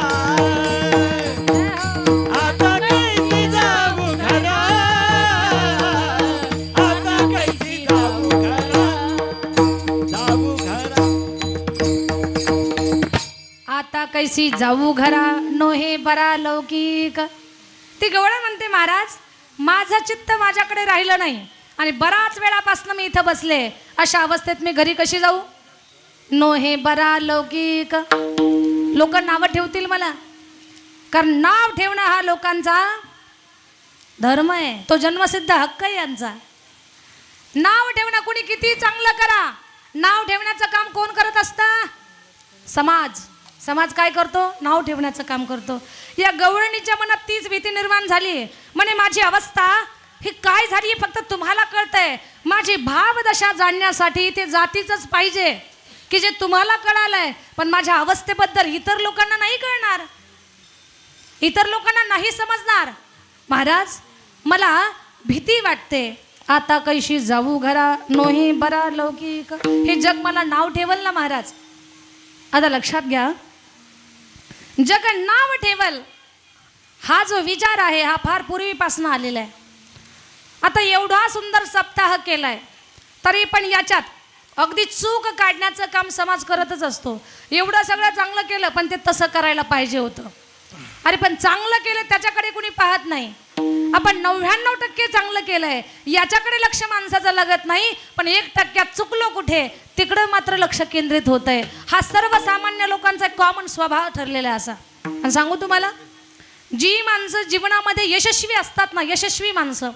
S2: आता कैसी जाऊ घरा, आता कैसी जाऊ घरा, आता कैसी जाऊ घरा, जाऊ घरा.
S1: आता कैसी जाऊ घरा, नोहे बरा लौकिक. ती गवळण म्हणते महाराज माझं चित्त माझ्याकडे राहिलं नाही आणि बराच वेळापासून मी इथं बसले, अशा अवस्थेत मी घरी कशी जाऊ, नोहे बरा लौकिक. लोक नावं ठेवतील मला, कारण नाव ठेवणं हा लोकांचा धर्म आहे, तो जन्मसिद्ध हक्क आहे यांचा. नाव ठेवणं कोणी किती चांगलं करा, नाव ठेवण्याचं काम कोण करत असतं, समाज. समाज काय करतो, नाव ठेवण्याचं काम करतो. या गवळणीच्या मनात तीच भीती निर्माण झाली, म्हणे माझी अवस्था ही काय झाली फक्त तुम्हाला कळतंय, माझी भावदशा जाणण्यासाठी ते जातीचंच पाहिजे की जे तुम्हाला कळालंय, पण माझ्या अवस्थेबद्दल इतर लोकांना नाही कळणार, इतर लोकांना नाही समजणार. महाराज मला भीती वाटते, आता कैशी जाऊ घरा, नोही बरा लौकिक. हे जग मला नाव ठेवल ना महाराज. आता लक्षात घ्या, जग नाव ठेवल हा जो विचार आहे हा फार पूर्वीपासून आलेला आहे. आता एवढा सुंदर सप्ताह केलाय तरी पण याच्यात अगदी चूक काढण्याचं काम समाज करतच असतो. एवढं सगळं चांगलं केलं पण ते तसं करायला पाहिजे होतं, अरे पण चांगलं केलं त्याच्याकडे कुणी पाहत नाही. आपण 99% चांगलं केलंय याच्याकडे लक्ष माणसाचं लागत नाही, पण 1% चुकलो कुठे तिकडं मात्र लक्ष केंद्रित होत आहे. हा सर्वसामान्य लोकांचा कॉमन स्वभाव ठरलेला आहे असा. आणि सांगू तुम्हाला, जी माणसं जीवनामध्ये यशस्वी असतात ना, यशस्वी माणसं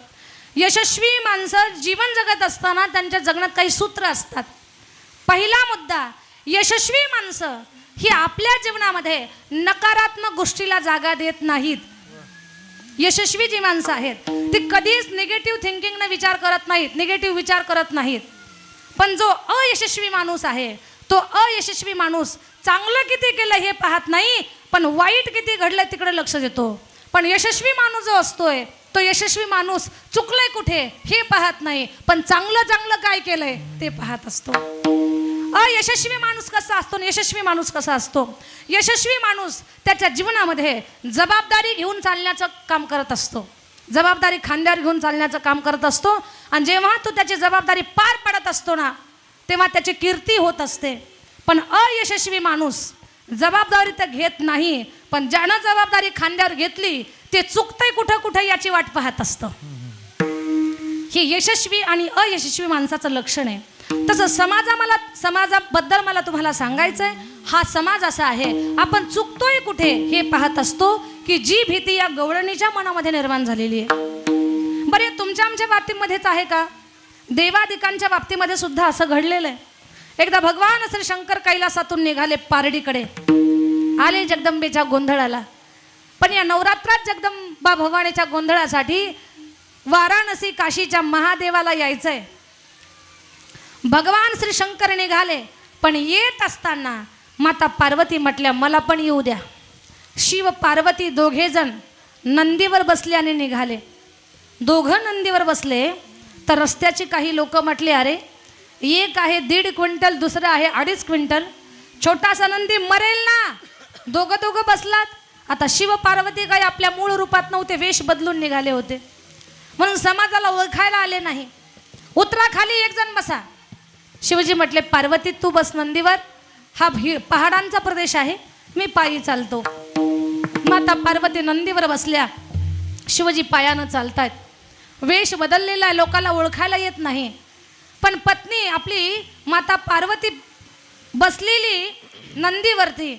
S1: जीवन जगत असताना त्यांच्या जगण्यात काही सूत्र असतात. पहिला मुद्दा, यशस्वी माणसं ही आपल्या जीवनामध्ये नकारात्मक गोष्टीला जागा देत नाहीत. यशस्वी जी माणसं आहेत ती कधीच निगेटिव्ह थिंकिंगने विचार करत नाहीत, निगेटिव्ह विचार करत नाहीत. पण जो अयशस्वी माणूस आहे तो अयशस्वी माणूस चांगलं किती केलं हे पाहत नाही, पण वाईट किती घडलं तिकडे लक्ष देतो. पण यशस्वी माणूस जो असतोय तो यशस्वी माणूस चुकलंय कुठे हे पाहत नाही, पण चांगलं काय केलंय ते पाहत असतो. अयशस्वी माणूस कसा असतो आणि यशस्वी माणूस कसा असतो? यशस्वी माणूस त्याच्या जीवनामध्ये जबाबदारी घेऊन चालण्याचं काम करत असतो, जबाबदारी खांद्यावर घेऊन चालण्याचं काम करत असतो. आणि जेव्हा तो त्याची जबाबदारी पार पडत असतो ना, तेव्हा त्याची कीर्ती होत असते. पण अयशस्वी माणूस जबाबदारी तर घेत नाही, पण ज्यानं जबाबदारी खांद्यावर घेतली ते चुकतंय कुठं कुठं याची वाट पाहत असतं. हे यशस्वी आणि अयशस्वी माणसाचं लक्षण आहे. तसं समाजाबद्दल मला तुम्हाला सांगायचं आहे, हा समाज असा आहे, आपण चुकतोय कुठे हे पाहत असतो की जी भीती या गवळणीच्या मनामध्ये निर्माण झालेली आहे. बरे तुमच्या आमच्या बाबतीमध्येच आहे का? देवादिकांच्या बाबतीमध्ये सुद्धा असं घडलेलं आहे. एकदा भगवान श्री शंकर कैलासातून निघाले पारडीकडे, आले जगदंबेच्या गोंधळाला. पण या नवरात्रात जगदंबा भवानीच्या गोंधळासाठी वाराणसी काशीच्या महादेवाला यायचंय. भगवान श्री शंकर निघाले, पण येत असताना माता पार्वती म्हटल्या मला पण येऊ द्या. शिव पार्वती दोघे जण नंदीवर बसल्याने निघाले. दोघं नंदीवर बसले तर रस्त्याची काही लोक म्हटले, अरे एक आहे 1.5 क्विंटल, दुसरं आहे 2.5 क्विंटल, छोटासा नंदी मरेल ना. दोघं बसलात. आता शिव पार्वती काही आपल्या मूळ रूपात नव्हते, वेश बदलून निघाले होते, म्हणून समाजाला ओळखायला आले नाही. उतरा खाली, एक जण बसा. शिवजी म्हटले पार्वती तू बस नंदीवर, हा पहाडांचा प्रदेश आहे, मी पायी चालतो. माता पार्वती नंदीवर बसल्या, शिवजी पायानं चालतायत. वेश बदललेला आहे, लोकांना ओळखायला येत नाही. पण पत्नी आपली माता पार्वती बसलेली नंदीवरती.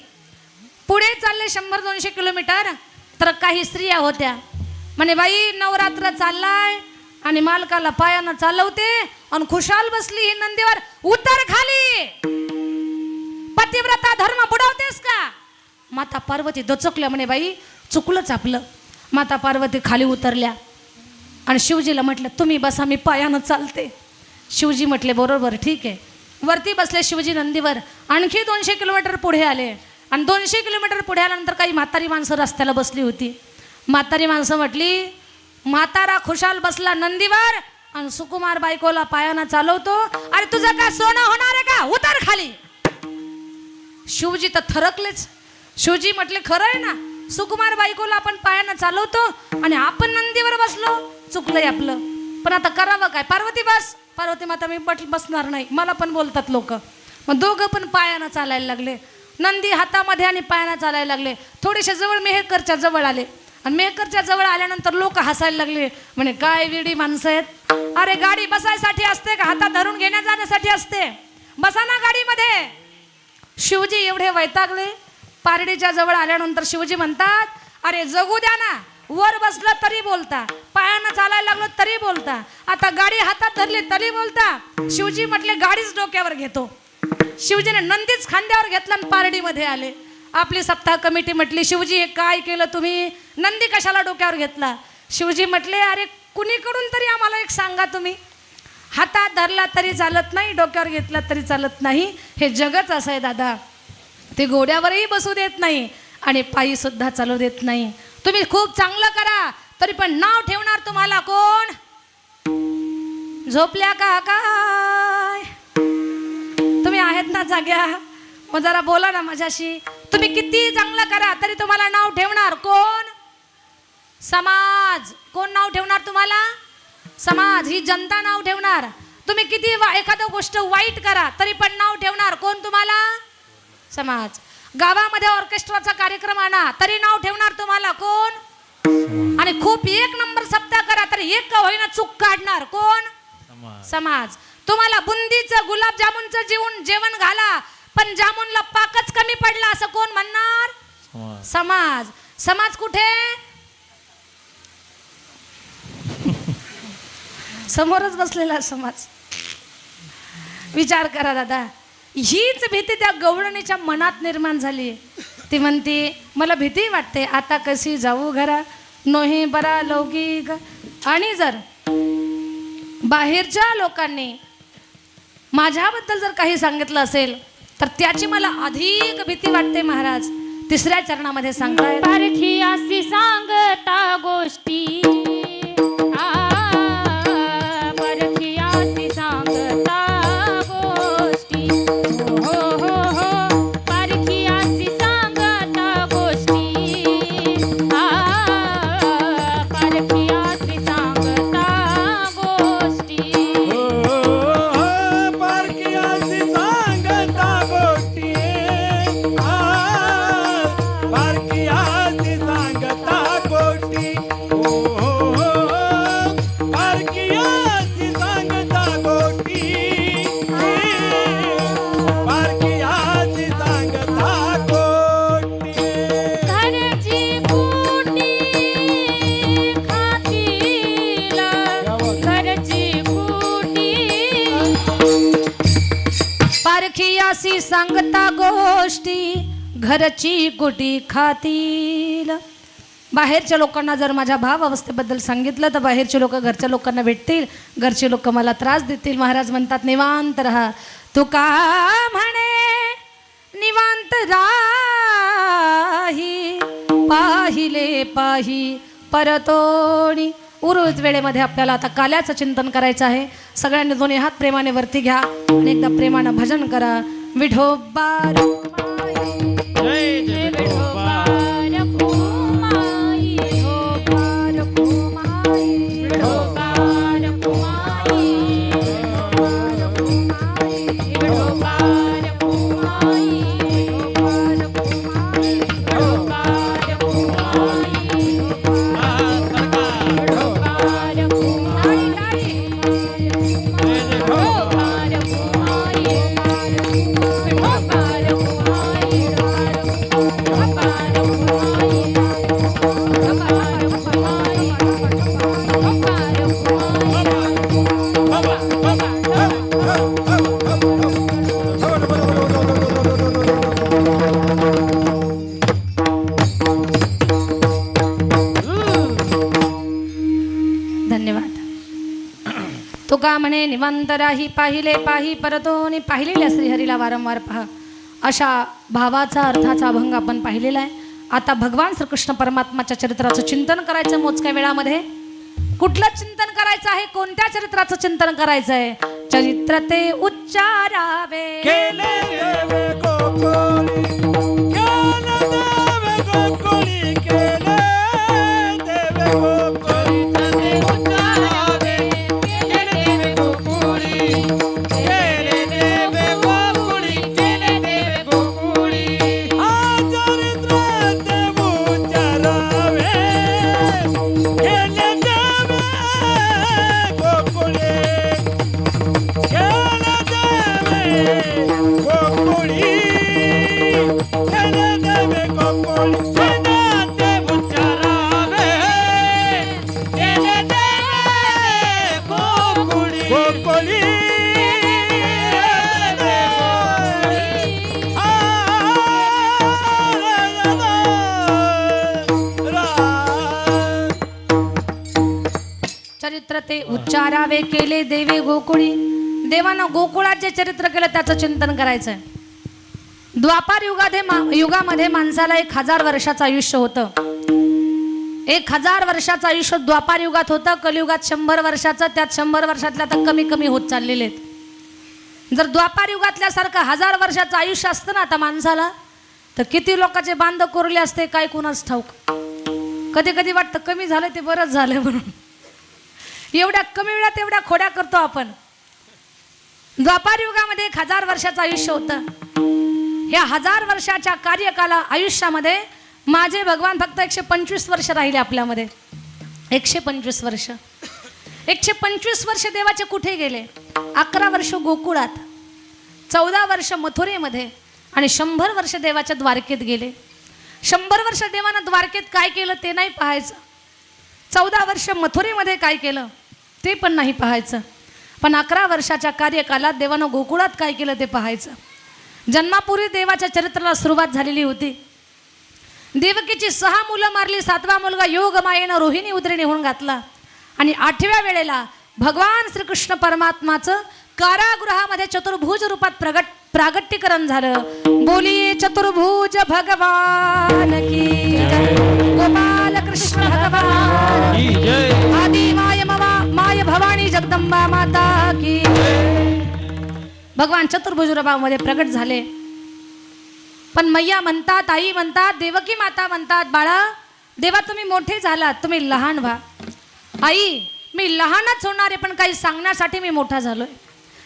S1: पुढे चालले 100-200 किलोमीटर तर काही स्त्रिया होत्या. म्हणे बाई नवरात्र चाललाय आणि मालकाला पायानं चालवते आणि खुशाल बसली ही नंदीवर, उतर खाली, पतिव्रता धर्म बुडवतेस का? माता पार्वती दचकल्या, म्हणे बाई चुकलंच आपलं. माता पार्वती खाली उतरल्या आणि शिवजीला म्हटलं तुम्ही बसा, मी पायानं चालते. शिवजी म्हटले बरोबर ठीक आहे. वरती बसले शिवजी नंदीवर. आणखी 200 किलोमीटर पुढे आले आणि 200 किलोमीटर पुढे आल्यानंतर काही म्हातारी माणसं रस्त्याला बसली होती. म्हातारी माणसं म्हटली म्हातारा खुशाल बसला नंदीवर आणि सुकुमार बायकोला पायानं चालवतो, अरे तुझं का सोनं होणार आहे का? उतर खाली. शिवजी तर थरकलेच. शिवजी म्हटले खरं आहे ना, सुकुमार बायकोला आपण पायानं चालवतो आणि आपण नंदीवर बसलो, चुकलंय आपलं. पण आता करावं काय? पार्वती बस. पार्वती माता मी बसणार नाही, मला पण बोलतात लोक. मग दोघं पण पायानं चालायला लागले, नंदी हातामध्ये आणि पायानं चालायला लागले. थोडेसे जवळ मेहकरच्या जवळ आले आणि मेहकरच्या जवळ आल्यानंतर लोक हसायला लागले. म्हणे काय वेडी माणसं आहेत, अरे गाडी बसायसाठी असते का हातात धरून घेण्या जाण्यासाठी असते? बसा ना गाडीमध्ये. शिवजी एवढे वैतागले. पारडीच्या जवळ आल्यानंतर शिवजी म्हणतात अरे जगू द्या ना, वर बसलं तरी बोलता, पायानं चालायला लागलो तरी बोलता, आता गाडी हातात धरली तरी बोलता. शिवजी म्हटले गाडीच डोक्यावर घेतो. शिवजीने नंदीच खांद्यावर घेतला आणि पारडीमध्ये आले. आपली सप्ताह कमिटी म्हटली शिवजी हे काय केलं तुम्ही, नंदी कशाला डोक्यावर घेतला? शिवजी म्हटले अरे कुणीकडून तरी आम्हाला एक सांगा, तुम्ही हातात धरला तरी चालत नाही, डोक्यावर घेतला तरी चालत नाही. हे जगच असं आहे दादा, ते घोड्यावरही बसू देत नाही आणि पायी सुद्धा चालू देत नाही. तुम्ही खूप चांगलं करा तरी पण नाव ठेवणार तुम्हाला कोण? झोपल्या का काय? तुम्ही आहेत ना जाग्या? मग जरा बोला ना माझ्याशी. तुम्ही किती चांगलं करा तरी तुम्हाला नाव ठेवणार कोण? समाज. कोण नाव ठेवणार तुम्हाला? समाज, ही जनता नाव ठेवणार. तुम्ही किती एखादी गोष्ट वाईट करा तरी पण नाव ठेवणार कोण तुम्हाला? समाज. गावामध्ये ऑर्केस्ट्राचा कार्यक्रम आणा तरी नाव ठेवणार तुम्हाला कोण? आणि खूप 1 नंबर सप्ताह करा तरी एक का होईना चूक काढणार कोण? समाज. तुम्हाला बुंदीचं गुलाबजामुनचं जेवण घाला पण जामुनला पाकच कमी पडला असं कोण म्हणणार? समाज. समाज कुठे? समोरच बसलेला समाज. विचार करा दादा, हीच भीती त्या गवळणीच्या मनात निर्माण झाली. ती म्हणते मला भीती वाटते, आता कशी जाऊ घरा, नोही बरा लौकिक. आणि जर बाहेरच्या लोकांनी माझ्याबद्दल जर काही सांगितलं असेल तर त्याची मला अधिक भीती वाटते. महाराज 3ऱ्या चरणामध्ये सांगतायत
S3: पारखी अशी सांगता गोष्टी, पारखी अशी सांगता गोष्टी, हो हो हो पारखी अशी सांगता गोष्टी, पारखी अशी सांगता गोष्टी,
S2: पारखी अशी सांगता गोष्टी
S3: घरची कुटी खातील घरची कुटी
S1: पारखियासी सांगता गोष्टी घरची कुटी खातील. बाहेरच्या लोकांना जर माझ्या भाव अवस्थेबद्दल सांगितलं तर बाहेरचे लोक घरच्या लोकांना भेटतील, घरचे लोक मला त्रास देतील. महाराज म्हणतात निवांत राहा. तू का म्हणे निवांत राही पाहिले पाही परतोणी. उर्वरित वेळेमध्ये आपल्याला आता काल्याचं चिंतन करायचं आहे. सगळ्यांनी दोन्ही हात प्रेमाने वरती घ्या आणि एकदा प्रेमानं भजन करा. विठोबा
S2: जय जय विठोबा
S1: तुका म्हणे निवांत राही पाहिले पाही परतोनी. पाहिलेल्या श्रीहरीला वारंवार पहा. अशा भावाचा अर्थाचा अभंग आपण पाहिलेला आहे. आता भगवान श्रीकृष्ण परमात्माच्या चरित्राचं चिंतन करायचं मोजक्या वेळामध्ये. कुठलं चिंतन करायचं आहे, कोणत्या चरित्राचं चिंतन करायचं आहे? चरित्र ते उच्चारावे
S2: केले देवे गोकुळी केले देवे गोकुळी केले देवे गोकुळी केले उच्चारावे केले देवे गोकुळी केले देवे गोकुळी केले देवे गोकुळी. हा चरित्र ते उच्चारावे केले देवे गोकुळी केले देवे गोकुळी केले देवे गोकुळी केले ते उच्चारावे केले देवे गोकुळी गोकुळी
S1: चरित्र ते उच्चारावे केले देवे गोकुळी. देवानं गोकुळात जे चरित्र केलं त्याचं चिंतन करायचं आहे. द्वापार युगामध्ये माणसाला 1000 वर्षाचं आयुष्य होतं. 1000 वर्षाचं आयुष्य द्वापार युगात होतं. कलियुगात 100 वर्षाचं, त्यात 100 वर्षातल्या तर कमी कमी होत चाललेले आहेत. जर द्वापार युगातल्यासारखं 1000 वर्षाचं आयुष्य असतं ना आता माणसाला, तर किती लोकांचे बांध कोरले असते काय कुणाच ठाऊक. कधी कधी वाटतं कमी झालं ते बरंच झालं म्हणून. एवढ्या कमी वेळात एवढ्या खोड्या करतो आपण. द्वापार युगामध्ये 1000 वर्षाचं आयुष्य होतं. ह्या 1000 वर्षाच्या कार्यकाला आयुष्यामध्ये माझे भगवान फक्त 125 वर्ष राहिले आपल्यामध्ये. 125 वर्ष. 125 वर्ष देवाचे कुठे गेले? 11 वर्ष गोकुळात, 14 वर्ष मथुरेमध्ये आणि 100 वर्ष देवाच्या द्वारकेत गेले. 100 वर्ष देवानं द्वारकेत काय केलं ते नाही पाहायचं. 14 वर्ष मथुरेमध्ये काय केलं ते पण नाही पाहायचं. पण 11 वर्षाच्या कार्यकालात देवानं गोकुळात काय केलं ते पाहायचं. जन्मापूर्वी देवाच्या चरित्राला सुरुवात झालेली होती. देवकीची 6 मुलं मारली. 7वा मुलगा योग मायेनं रोहिणी उदरी नेऊन घातला. आणि 8व्या वेळेला भगवान श्रीकृष्ण परमात्माचं कारागृहामध्ये चतुर्भुज रूपात प्रागट्यकरण झालं. बोलिये चतुर्भुज भगवान की जय. गोपाल कृष्ण भगवान की जय. आदि माय भवानी जगदंबा माता की जय. भगवान चतुर्भुज रूपामध्ये प्रगट झाले. पण मैया म्हणतात, आई म्हणतात, देवकी माता म्हणतात, बाळा देवा तुम्ही मोठे झालात, तुम्ही लहान व्हा. आई मी लहानच होणार आहे, पण काही सांगण्यासाठी मी मोठा झालोय.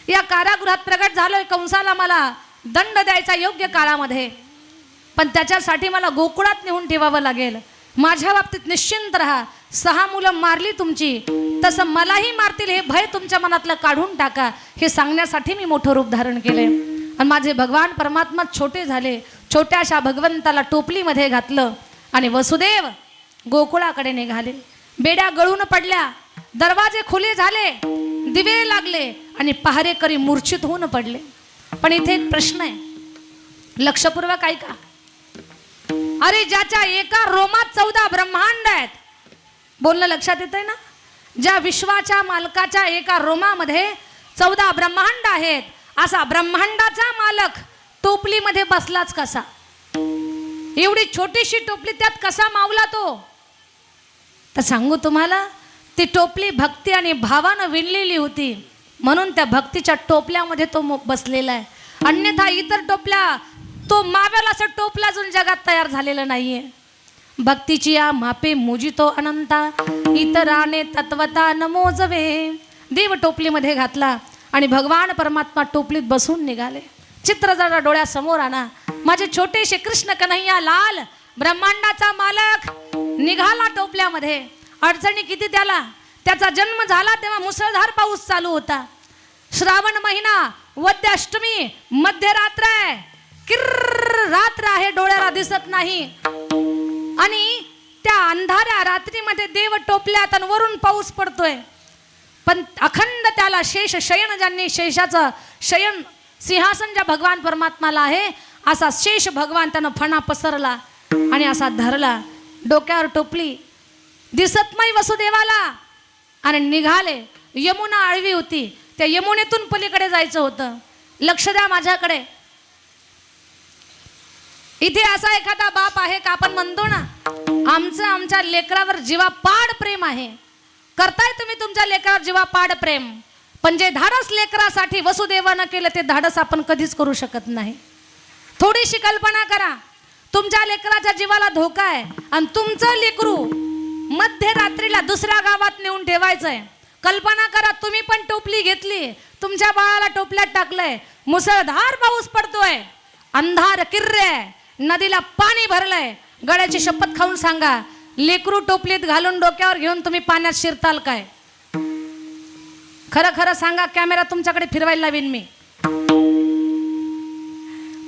S1: या कारागृहात प्रगट झालोय. कंसाला मला दंड द्यायचा योग्य काळामध्ये, पण त्याच्यासाठी मला गोकुळात नेऊन ठेवावं लागेल. माझ्या बाबतीत निश्चिंत राहा. 6 मुलं मारली तुमची, तसं मलाही मारतील हे भय तुमच्या मनातलं काढून टाका. हे सांगण्यासाठी मी मोठं रूप धारण केले. आणि माझे भगवान परमात्मा छोटे झाले. छोट्याशा भगवंताला टोपलीमध्ये घातलं आणि वसुदेव गोकुळाकडे निघाले. बेड्या गळून पडल्या, दरवाजे खुले झाले, दिवे लागले आणि पहारेकरी मूर्छित होऊन पडले. पण इथे एक प्रश्न आहे, लक्षपूर्वक ऐका. अरे ज्याच्या एका रोमात 14 ब्रह्मांड आहेत, बोलणं लक्षात येतंय ना? ज्या विश्वाच्या मालकाच्या एका रोमामध्ये 14 ब्रह्मांड आहेत, असा ब्रह्मांडाचा मालक टोपलीमध्ये बसलाच कसा? एवढी छोटीशी टोपली त्यात कसा मावला तो? तर सांगू तुम्हाला, ती टोपली भक्ती आणि भावानं विणलेली होती, म्हणून त्या भक्तीच्या टोपल्यामध्ये तो बसलेला आहे. अन्यथा इतर टोपल्या तो मावेल असं टोपला अजून जगात तयार झालेलं नाहीये. भक्तीची या मापे मोजितो अनंता, इतराने तत्वता न मोजवे. देव टोपलीमध्ये घातला आणि भगवान परमात्मा टोपलीत बसून निघाले. चित्र जरा डोळ्यासमोर आणा. माझे छोटेसे कृष्ण कन्हैया लाल, ब्रह्मांडाचा मालक, निघाला टोपल्यामध्ये. अडचणी किती त्याला. त्याचा जन्म झाला तेव्हा मुसळधार पाऊस चालू होता. श्रावण महिना, वद्य अष्टमी, मध्यरात्र आहे, किर्र रात्र आहे, डोळ्याला दिसत नाही. आणि त्या अंधाऱ्या रात्रीमध्ये देव टोपल्यात आणि वरून पाऊस पडतोय. पण अखंड त्याला शेष शयन, ज्यांनी शेषाचं शयन सिंहासन ज्या भगवान परमात्माला आहे, असा शेष भगवान त्यानं फणा पसरला आणि असा धरला. डोक्यावर टोपली, दिसत नाही वसुदेवाला, आणि निघाले. यमुना आळवी होती, त्या यमुनेतून पलीकडे जायचं होतं. लक्ष द्या माझ्याकडे. इथे असा एखादा बाप आहे का? आपण म्हणतो ना, आमच्या लेकरावर जीवापाड प्रेम आहे. करताय तुम्ही तुमच्या लेकरावर जीवापाड प्रेम, पण जे धाडस लेकरासाठी वसुदेवानं केलं ते धाडस आपण कधीच करू शकत नाही. थोडीशी कल्पना करा, तुमच्या लेकराच्या जीवाला धोका आहे आणि तुमचं लेकरू मध्यरात्रीला दुसऱ्या गावात नेऊन ठेवायचंय. कल्पना करा, तुम्ही पण टोपली घेतली, तुमच्या बाळाला टोपल्यात टाकलंय, मुसळधार पाऊस पडतोय, अंधार किर्रे आहे, नदीला पाणी भरलंय. गळ्याची शपथ खाऊन सांगा, लेकरू टोपलीत घालून डोक्यावर घेऊन तुम्ही पाण्यात शिरताल काय? खरं खरं सांगा, कॅमेरा तुमच्याकडे फिरवायला लावीन मी.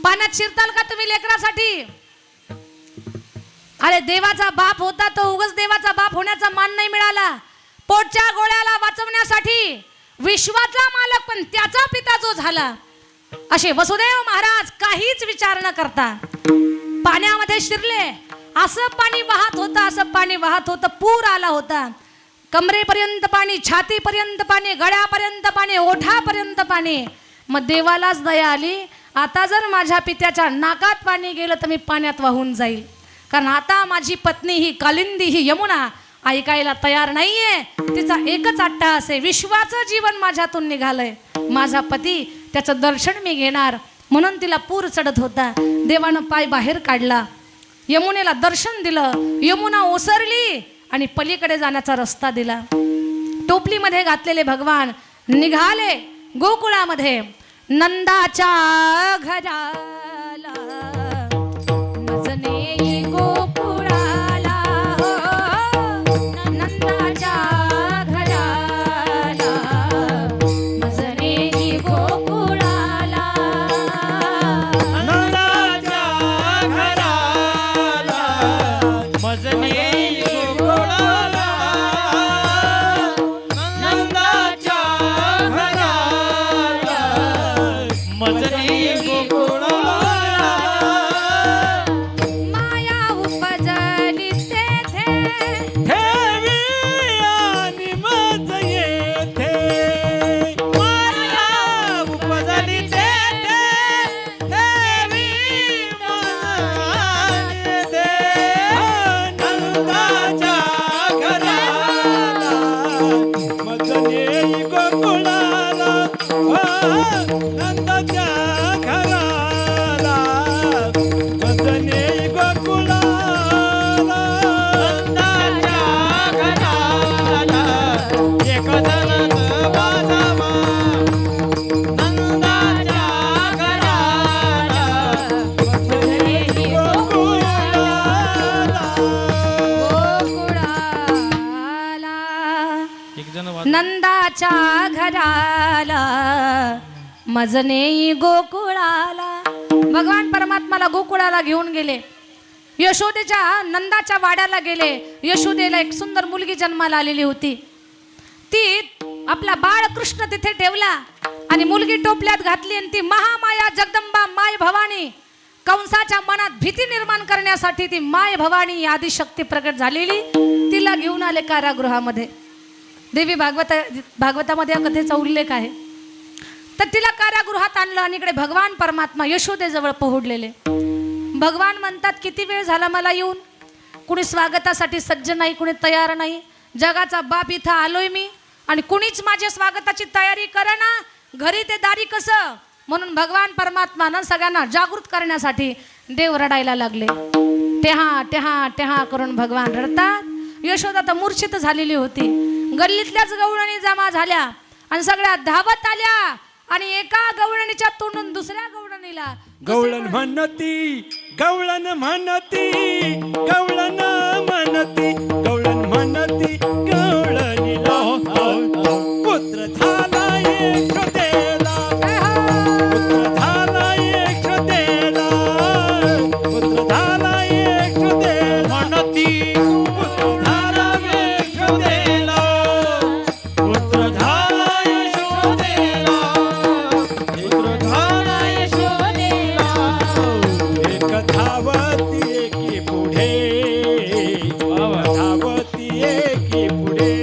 S1: पाण्यात शिरताल का तुम्ही लेकरासाठी? अरे देवाचा बाप होता तो, उगाच देवाचा बाप होण्याचा मान नाही मिळाला. पोटच्या गोळ्याला वाचवण्यासाठी विश्वाचा मालक पण त्याचा पिता जो झाला, असे वसुदेव महाराज काहीच विचार न करता पाण्यामध्ये शिरले. असं पाणी वाहत होतं, असं पाणी वाहत होतं, पूर आला होता. कमरेपर्यंत पाणी, छातीपर्यंत पाणी, गळ्यापर्यंत पाणी, ओठापर्यंत पाणी. मग देवालाच दया आली, आता जर माझ्या पित्याच्या नाकात पाणी गेलं तर मी पाण्यात वाहून जाईल, कारण आता माझी पत्नी ही कालिंदी, ही यमुना ऐकायला तयार नाहीये. तिचा एकच अट्टहास आहे, विश्वाचं जीवन माझ्यातून निघालंय, माझा पती, त्याचं दर्शन मी घेणार. म्हणून तिला पूर चढत होता. देवानं पाय बाहेर काढला, यमुनेला दर्शन दिलं, यमुना ओसरली आणि पलीकडे जाण्याचा रस्ता दिला. टोपलीमध्ये घातलेले भगवान निघाले गोकुळामध्ये. नंदाच्या घराला मजने गोकुळाला, नंदाच्या घराला मजने गोकुळाला,
S2: नंदाच्या घराला मजने गोकुळाला, नंदाच्या घराला मजने गोकुळाला.
S1: माया उपजली तेथे,
S2: ठेवी आणि मज येथे, माया उपजली तेथे, ठेवी मन येथे, नंदाच्या घराला मजने गोकुळाला, नंदाच्या घराला मजने गोकुळाला, नंदाच्या घराला एक जण वाजावा, नंदाच्या घराला मजने गोकुळाला.
S1: गोकुळाला नंदाच्या घराला मजने गोकुळाला. भगवान परमात्माला गोकुळाला घेऊन गेले. यशोदेच्या नंदाच्या वाड्याला गेले. यशोदेला एक सुंदर मुलगी जन्माला आलेली होती. ती आपला बाळ कृष्ण तिथे ठेवला आणि मुलगी टोपल्यात घातली आणि ती महामाया जगदंबा माय भवानी कंसाच्या मनात भीती निर्माण करण्यासाठी ती माय भवानी आदिशक्ती प्रकट झालेली तिला घेऊन आले कारागृहामध्ये. देवी भागवतामध्ये या कथेचा उल्लेख आहे. तर तिला कारागृहात आणलं आणि इकडे भगवान परमात्मा यशोदेजवळ पोहोचलेले. भगवान म्हणतात किती वेळ झाला मला येऊन, कुणी स्वागतासाठी सज्ज नाही, कुणी तयार नाही. जगाचा बाप इथं आलोय मी आणि कुणीच माझ्या स्वागताची तयारी करेना, घरी ते दारी कसं. म्हणून भगवान परमात्मानं सगळ्यांना जागृत करण्यासाठी देव रडायला लागले. टेहा टेहा टेहा करून भगवान रडतात. यशोदा तर मूर्छित झालेली होती. गल्लीतल्याच गवळणी जमा झाल्या आणि सगळ्या धावत आल्या आणि एका गवळणीच्या तोंडून दुसऱ्या गवळणीला
S2: गवळण म्हणती, गवळण म्हणती, गवळण म्हणती, गवळण म्हणती, गवळणीला पुत्र झाला यशोदेला, पुत्र झाला यशोदेला, पुत्र झाला यशोदेला म्हणती, पुत्र झाला यशोदेला, पुत्र झाला यशोदेला, पुत्र झाला यशोदेला. एक धावती एकी पुढे, धावती एकी पुढे,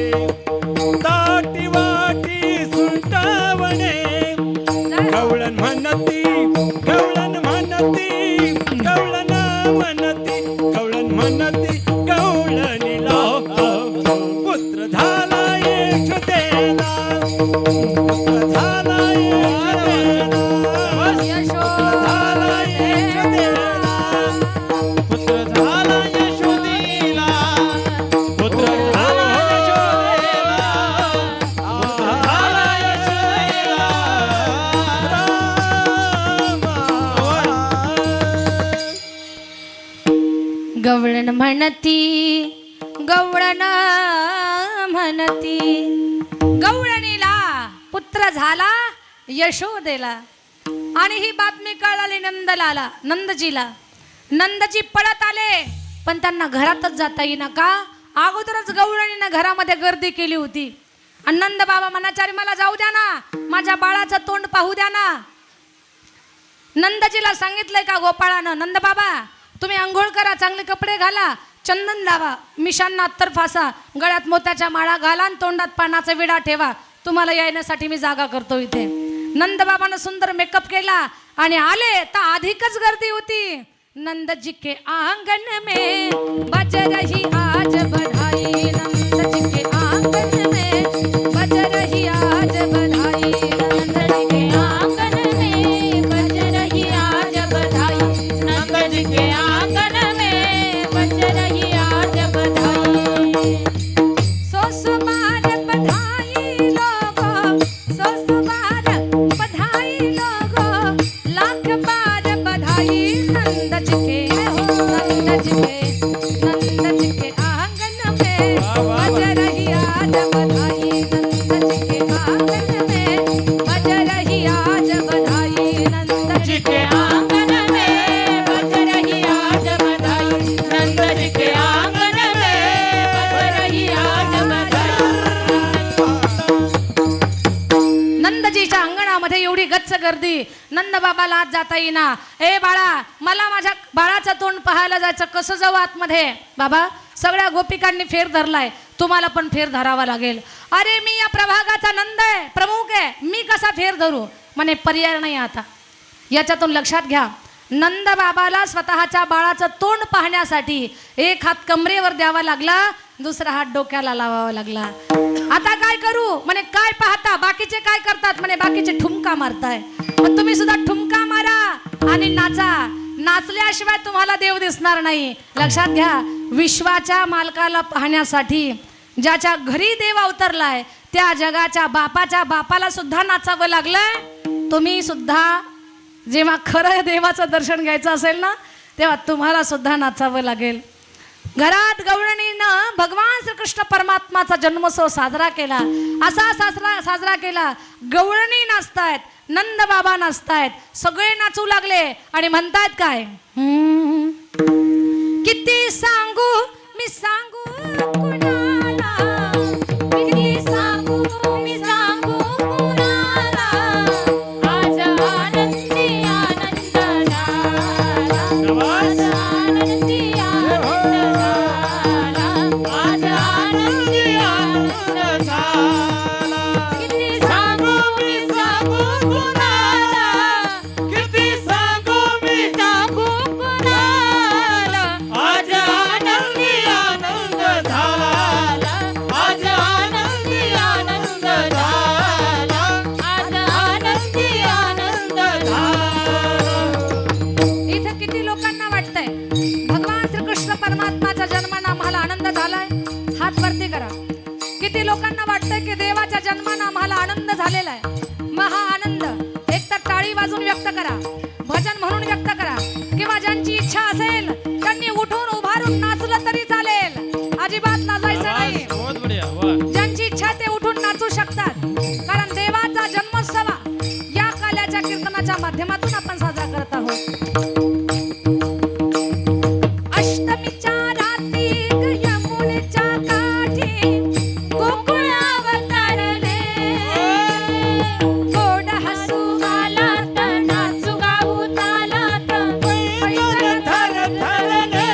S2: ताटी वाटी सुंटावणे, गवळण म्हणती, गवळण म्हणती, गवळण म्हणती, गवळण म्हणती, गवळणीला पुत्र झाला यशोदेला, पुत्र झाला यशोदेला, पुत्र झाला यशोदेला, पुत्र झाला यशोदेला, पुत्र झाला यशोदेला, पुत्र झाला यशोदेला.
S1: गवळण म्हणती, गवळण म्हणती, गवळणीला पुत्र झाला यशोदेला. आणि ही बातमी कळाली नंदलाला, नंदजीला. नंदजी पळत आले पण त्यांना घरातच जाता येईना. का? अगोदरच गवळणीनं घरामध्ये गर्दी केली होती. आणि नंद बाबा म्हणाचारी मला जाऊ द्या ना, माझ्या बाळाचं तोंड पाहू द्या ना. नंदजीला सांगितलंय का गोपाळानं, नंद बाबा तुम्ही आंघोळ करा, चांगले कपडे घाला, चंदन लावा, मिशांना अत्तर फासा, गळ्यात मोत्याच्या माळा घाला आणि तोंडात पानाचा विडा ठेवा, तुम्हाला येण्यासाठी मी जागा करतो इथे. नंदबाबानं सुंदर मेकअप केला आणि आले तर अधिकच गर्दी होती. नंदजी के आंगन में बज रही आज बधाई, नंदजी के आंगन में बज रही आज बधाई, नंदजी के आंगन में बज रही आज बधाई, नंदजी के आंगन में बज रही आज बधाई. सो बार बधाई लोगो, सो बार बधाई लोगो, लाख बार बधाई. नंदजी के नंदजी के आंगन में बज रही आज बधाई, नंदजी के आंगन में बज रही आज बधाई, नंदजी के आंगन में बज रही आज बधाई, नंदजी के आंगन में बज रही आज बधाई. नंदजीच्या अंगणामध्ये एवढी गच्च गर्दी, नंद बाबाला आत जाता येईना. ए बाळा, मला माझ्या बाळाचं तोंड पाहायला जायचं, कसं जाऊ आतमध्ये? बाबा सगळ्या गोपिकांनी फेर धरलाय, तुम्हाला पण फेर धरावा लागेल. अरे मी या प्रभागाचा नंद आहे, प्रमुख आहे, मी कसा फेर धरू? म्हणे पर्याय नाही आता. याच्यातून लक्षात घ्या, नंद बाबाला स्वतःच्या बाळाचं तोंड पाहण्यासाठी एक हात कमरेवर द्यावा लागला, दुसरा हात डोक्याला लावावा लागला. आता काय करू? म्हणे काय पाहता, बाकीचे काय करतात? म्हणे बाकीचे ठुमका मारताय, मग तुम्ही सुद्धा ठुमका मारा आणि नाचा. नाचल्याशिवाय तुम्हाला देव दिसणार नाही. लक्षात घ्या, विश्वाच्या मालकाला पाहण्यासाठी ज्याच्या घरी देव अवतरलाय त्या जगाच्या बापाच्या बापाला सुद्धा नाचावं लागलंय. तुम्ही सुद्धा जेव्हा खरं देवाचं दर्शन घ्यायचं असेल ना, तेव्हा तुम्हाला सुद्धा नाचावं लागेल. घरात गवळणीनं भगवान श्रीकृष्ण परमात्माचा जन्मोत्सव साजरा केला. असा साजरा केला, गवळणी नाचतायत, नंद बाबा नाचतायत सगळे नाचू लागले आणि म्हणतायत काय किती सांगू मी सांगू कुणाला
S3: किती सांगू मी सांगू कुणाला आज आनंदी आनंद झाला आज आनंदी आनंद झाला आज आनंदी आनंद झाला किती सांगू मी सांगू कुणाला
S2: किती सांगू मी
S3: सांगू कुणाला
S2: आज आनंदी आनंद झाला
S3: आज आनंदी आनंद झाला आज आनंदी आनंद
S1: इथे किती लोकांना वाटतंय भगवान श्रीकृष्ण परमात्माच्या जन्मानं आम्हाला आनंद झालाय हात वरती करा किती लोकांना वाटतंय की देवाच्या जन्मानं आम्हाला आनंद झालेला आहे मग हा आनंद एक तर टाळी वाजून व्यक्त करा भजन म्हणून व्यक्त करा किंवा ज्यांची इच्छा असेल त्यांनी उठून उभारून नाचलं तरी चालेल अजिबात नाचायचं नाही
S2: बहुत बढ़िया वाह
S1: ज्यांची इच्छा ते उठून नाचू शकतात कारण देवाचा जन्मोत्सव या काल्याच्या कीर्तनाच्या माध्यमातून आपण साजरा करत आहोत अष्टमीच्या रात्री यमुनेच्या काठी गोकुळ अवतरले गोड हसू गालात नाचू गाऊ तालात पैजण
S2: धरले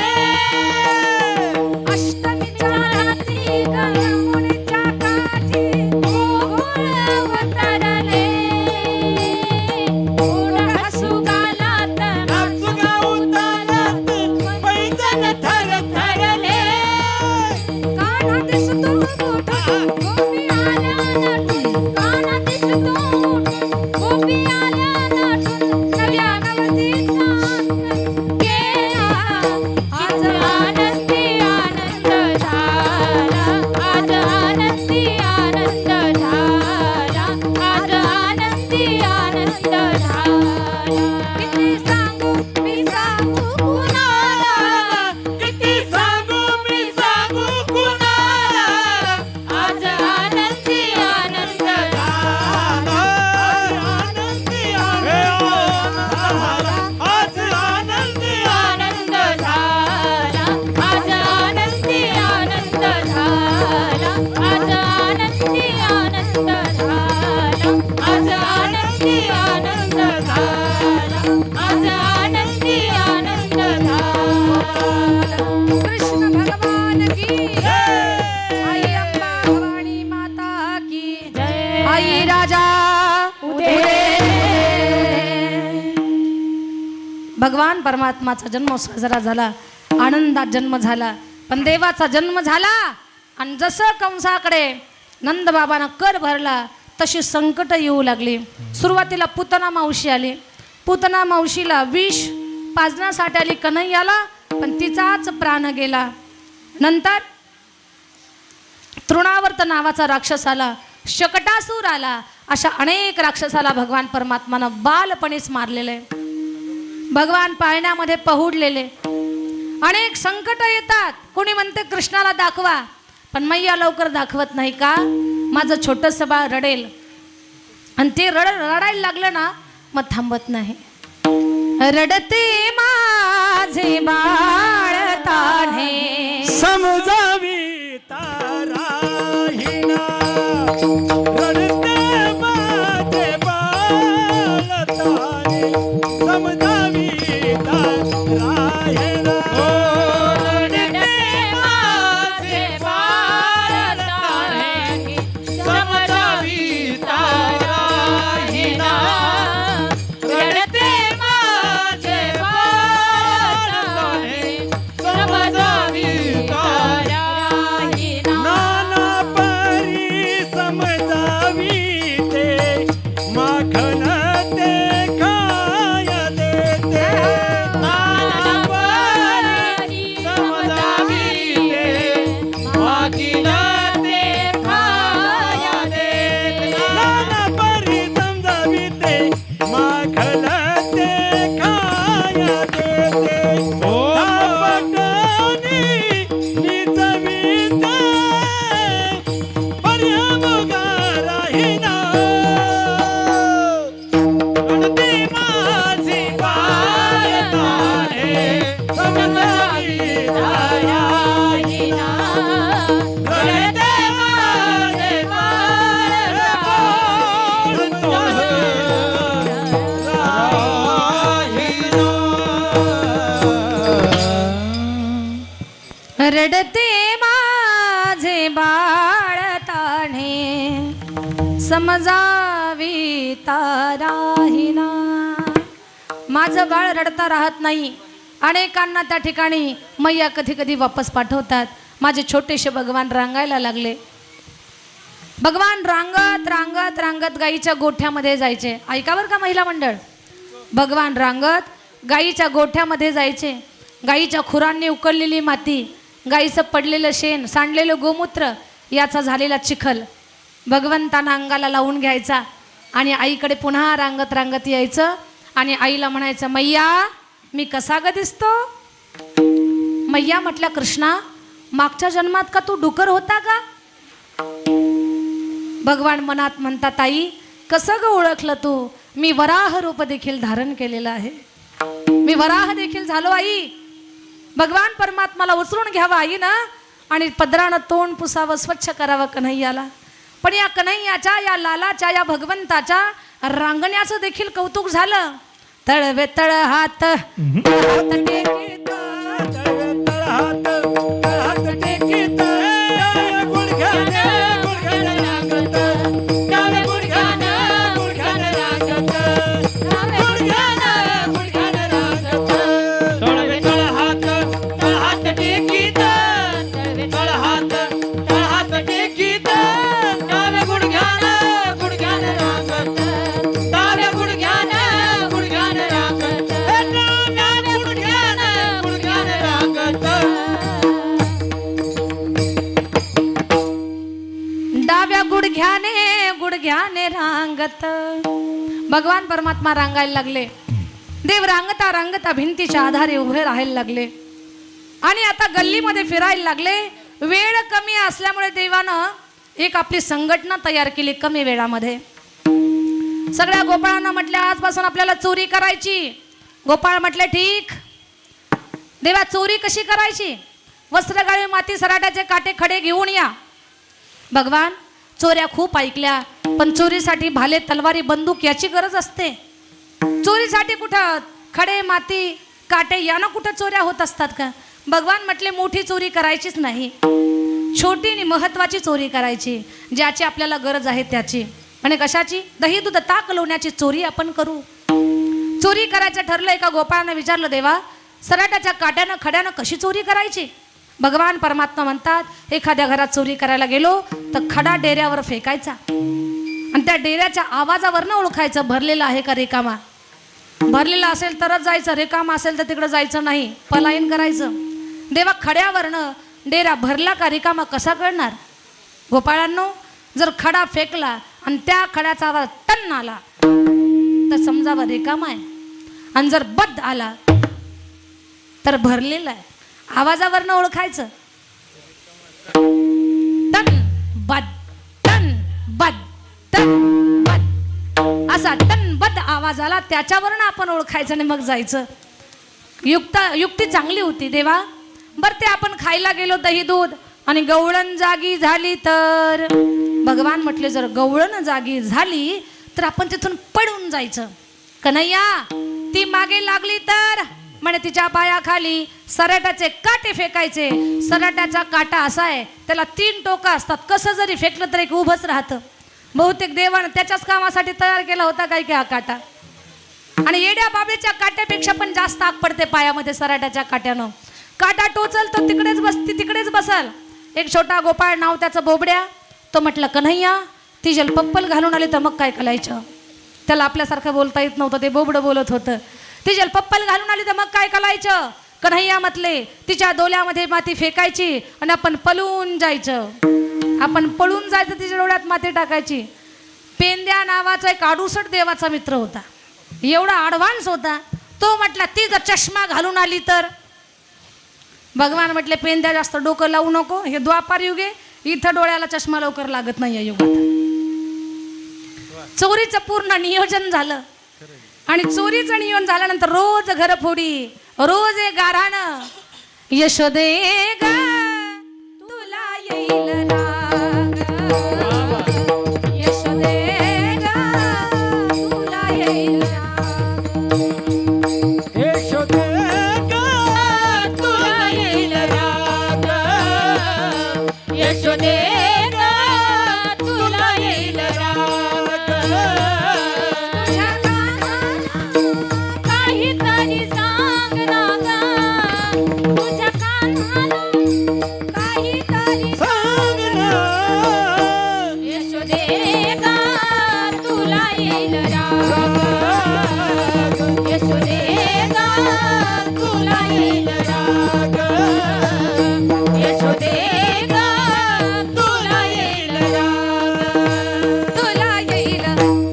S1: अष्टमीच्या रात्री यमुनेच्या काठी गोकुळ अवतरले गोड हसू गालात
S2: नाचू गाऊ तालात पैजण धरले
S1: काना दिसतो मोठा गोपी आल्या नटून काना दिसतो मोठा गोपी आल्या नटून नव्या नवतीचा केला आज आनंदी आनंद झाला आज आनंदी आनंद झाला आज आनंदी आनंद झाला किती सांगू मी सांगू कुणाला
S2: किती सांगू मी सांगू कुणाला
S3: आज आनंदी आनंद
S2: आनंदी आनंद आज आनंदी
S3: आनंद झाला आज आनंदी आनंद झाला आज आनंदी आनंद झाला आज आनंदी आनंद झाला आज आनंदी आनंद झाला
S1: कृष्ण भगवान की आई अंबा भवानी माता की
S3: जय
S1: आई राजा भगवान परमात्माचा जन्म साजरा झाला आनंदात जन्म झाला पण देवाचा जन्म झाला आणि जसं कंसाकडे नंद बाबांना कर भरला तशी संकट येऊ लागली सुरुवातीला पुतना मावशी आली पुतना मावशीला विष पाजण्यासाठी आली कन्हैयाला पण तिचाच प्राण गेला नंतर तृणावर्त नावाचा राक्षस आला शकटासूर आला अशा अनेक राक्षसाला भगवान परमात्मानं बालपणीच मारलेले भगवान पाळण्यामध्ये पहुडलेले अनेक संकट येतात कोणी म्हणते कृष्णाला दाखवा पण मैया लवकर दाखवत नाही का माझं छोटंसं बाळ रडेल आणि ते रडायला लागलं ना मग थांबत नाही रडते माझे बाळ ताढे
S2: समजावी ताराहीना रडते माझे बाळ तारे समजावी ताराहीना
S3: रडते माझे बाळ तारे समजावी ताराहीना रडते माझे बाळ तारे समजावी ताराहीना
S2: नाना परी समजावी ते माखन ते खाय देते
S3: नाना
S1: रडते माझे बाळ ताणे समजावी ताराहिना. माझं बाळ रडता राहत नाही. अनेकांना त्या ठिकाणी मैया कधी कधी वापस पाठवतात. माझे छोटेसे भगवान रांगायला लागले. भगवान रांगत रांगत रांगत गाईच्या गोठ्यामध्ये जायचे. ऐका बरं का महिला मंडळ, भगवान रांगत गाईच्या गोठ्यामध्ये जायचे. गाईच्या खुरांनी उकळलेली माती, गाईचं पडलेलं शेण, सांडलेलं गोमूत्र याचा झालेला चिखल भगवंतांना अंगाला लावून घ्यायचा आणि आईकडे पुन्हा रांगत रांगत यायचं आणि आईला म्हणायचं, मैया मी कसा ग दिसतो? मैया म्हटल्या, कृष्णा मागच्या जन्मात का तू डुकर होता का? भगवान मनात म्हणतात, आई कसं ग ओळखलं तू? मी वराह रूप देखील धारण केलेलं आहे. मी वराह देखील झालो आई. भगवान परमात्माला उचलून घ्यावा आई ना आणि पदरानं तोंड पुसावं, स्वच्छ करावं कन्हैयाला. पण या कन्हैयाच्या, या लालाच्या, या भगवंताच्या रांगण्याचं देखील कौतुक झालं. तळवे तळ हात टेकीत,
S2: हात टेकीत गुडघ्याने गुडघ्याने रांगत, डावे गुडघ्याने गुडघ्याने रांगत, गुडघ्याने गुडघ्याने रांगत. तळवे तळ हात टेकीत, तळवे तळ हात टेकीत, डावे गुडघ्याने गुडघ्याने रांगत, डावे गुडघ्याने गुडघ्याने रांगत, डावे गुडघ्याने गुडघ्याने रांगत.
S1: डाव्या गुडघ्याने गुडघ्याने रांगत. भगवान परमात्मा रांगायला लागले. देव रांगता रांगता भिंतीच्या आधारे उभे राहायला लागले आणि आता गल्लीमध्ये फिरायला लागले. वेळ कमी असल्यामुळे देवानं एक आपली संघटना तयार केली कमी वेळामध्ये. सगळ्या गोपाळांना म्हटलं, आजपासून आपल्याला चोरी करायची. गोपाळ म्हटले, ठीक. देवा चोरी कशी करायची? वस्त्रगाळी माती सराट्याचे काटे खडे घेऊन या. भगवान चोऱ्या खूप ऐकल्या, पण चोरीसाठी भाले तलवारी बंदूक याची गरज असते. चोरीसाठी कुठं खडे माती काटे यानं कुठं चोऱ्या होत असतात का? भगवान म्हटले, मोठी चोरी करायचीच नाही, छोटी आणि महत्वाची चोरी करायची, ज्याची आपल्याला गरज आहे त्याची. आणि कशाची? दही दूध ताक लोण्याची चोरी आपण करू. चोरी करायचं ठरलं. एका गोपाळानं विचारलं, देवा सराट्याच्या काट्यानं खड्यानं कशी चोरी करायची? भगवान परमात्मा म्हणतात, एखाद्या घरात चोरी करायला गेलो तर खडा डेऱ्यावर फेकायचा आणि त्या डेऱ्याच्या आवाजावरनं ओळखायचं भरलेला आहे का रिकामा. भरलेला असेल तरच जायचं, रिकामा असेल तर तिकडं जायचं नाही, पलायन करायचं. देवा खड्यावरनं डेरा भरला का रिकामा कसा कळणार? गोपाळांनो, जर खडा फेकला आणि त्या खड्याचा आवाज टन आला तर समजावं रिकामा आहे, आणि जर बद्द आला तर भरलेला आहे. आवाजावरनं ओळखायचं. टन बद टन बद टन बद असा टन बद आवाज आला त्याच्यावरनं आपण ओळखायचं आणि मग जायचं. युक्ती चांगली होती देवा. बरं ते आपण खायला गेलो दही दूध आणि गवळण जागी झाली तर? भगवान म्हटले, जर गवळण जागी झाली तर आपण तिथून पळून जायचं. कन्हैया ती मागे लागली तर? म्हणे तिच्या पायाखाली सराट्याचे काटे फेकायचे. सराट्याचा काटा असा आहे, त्याला 3 टोकं असतात, कसं जरी फेकलं तर एक उभंच राहतं. बहुतेक देवानं त्याच्याच कामासाठी तयार केला होता काय की हा काटा. आणि येड्या बाबळीच्या काट्यापेक्षा पण जास्त आग पडते पायामध्ये सराट्याच्या काट्यानं. काटा टोचल तो तिकडेच बसती, तिकडेच बसाल. एक छोटा गोपाळ नाव त्याचं बोबड्या, तो म्हटलं, कन्हैया ती जलपप्पल घालून आली तर मग काय करायचं? त्याला आपल्यासारखं बोलता येत नव्हतं, ते बोबडं बोलत होतं. ती जलपप्पल घालून आली तर मग काय करायचं? कन्हैया म्हटले, तिच्या डोल्यामध्ये माती फेकायची आणि आपण पळून जायचं. आपण पळून जायचं, तिच्या डोळ्यात माती टाकायची. पेंद्या नावाचा एक आडूसट देवाचा मित्र होता, एवढा ॲडव्हान्स होता. तो म्हटला, ती जर चष्मा घालून आली तर? भगवान म्हटले, पेंद्या जास्त डोकं लावू नको, हे द्वापार युगे, इथं डोळ्याला चष्मा लवकर लागत नाही या युगात. चोरीचं पूर्ण नियोजन झालं आणि चोरीचं नियोजन झाल्यानंतर रोज घरफोडी, रोज गाराणं. यशोदे ग तुला येईल राग, यशोदे ग तुला येईल राग,
S2: यशोदे ग तुला येईल राग,
S3: यशोदे ग तुला येईल राग
S1: तुझ्या कानाला काहीतरी सांग ना ग तुझ्या कानाला काहीतरी
S2: सांग ना
S1: यशोदे ग तुला येईल राग यशोदे ग तुला येईल राग यशोदे ग तुला येईल राग तुला येईल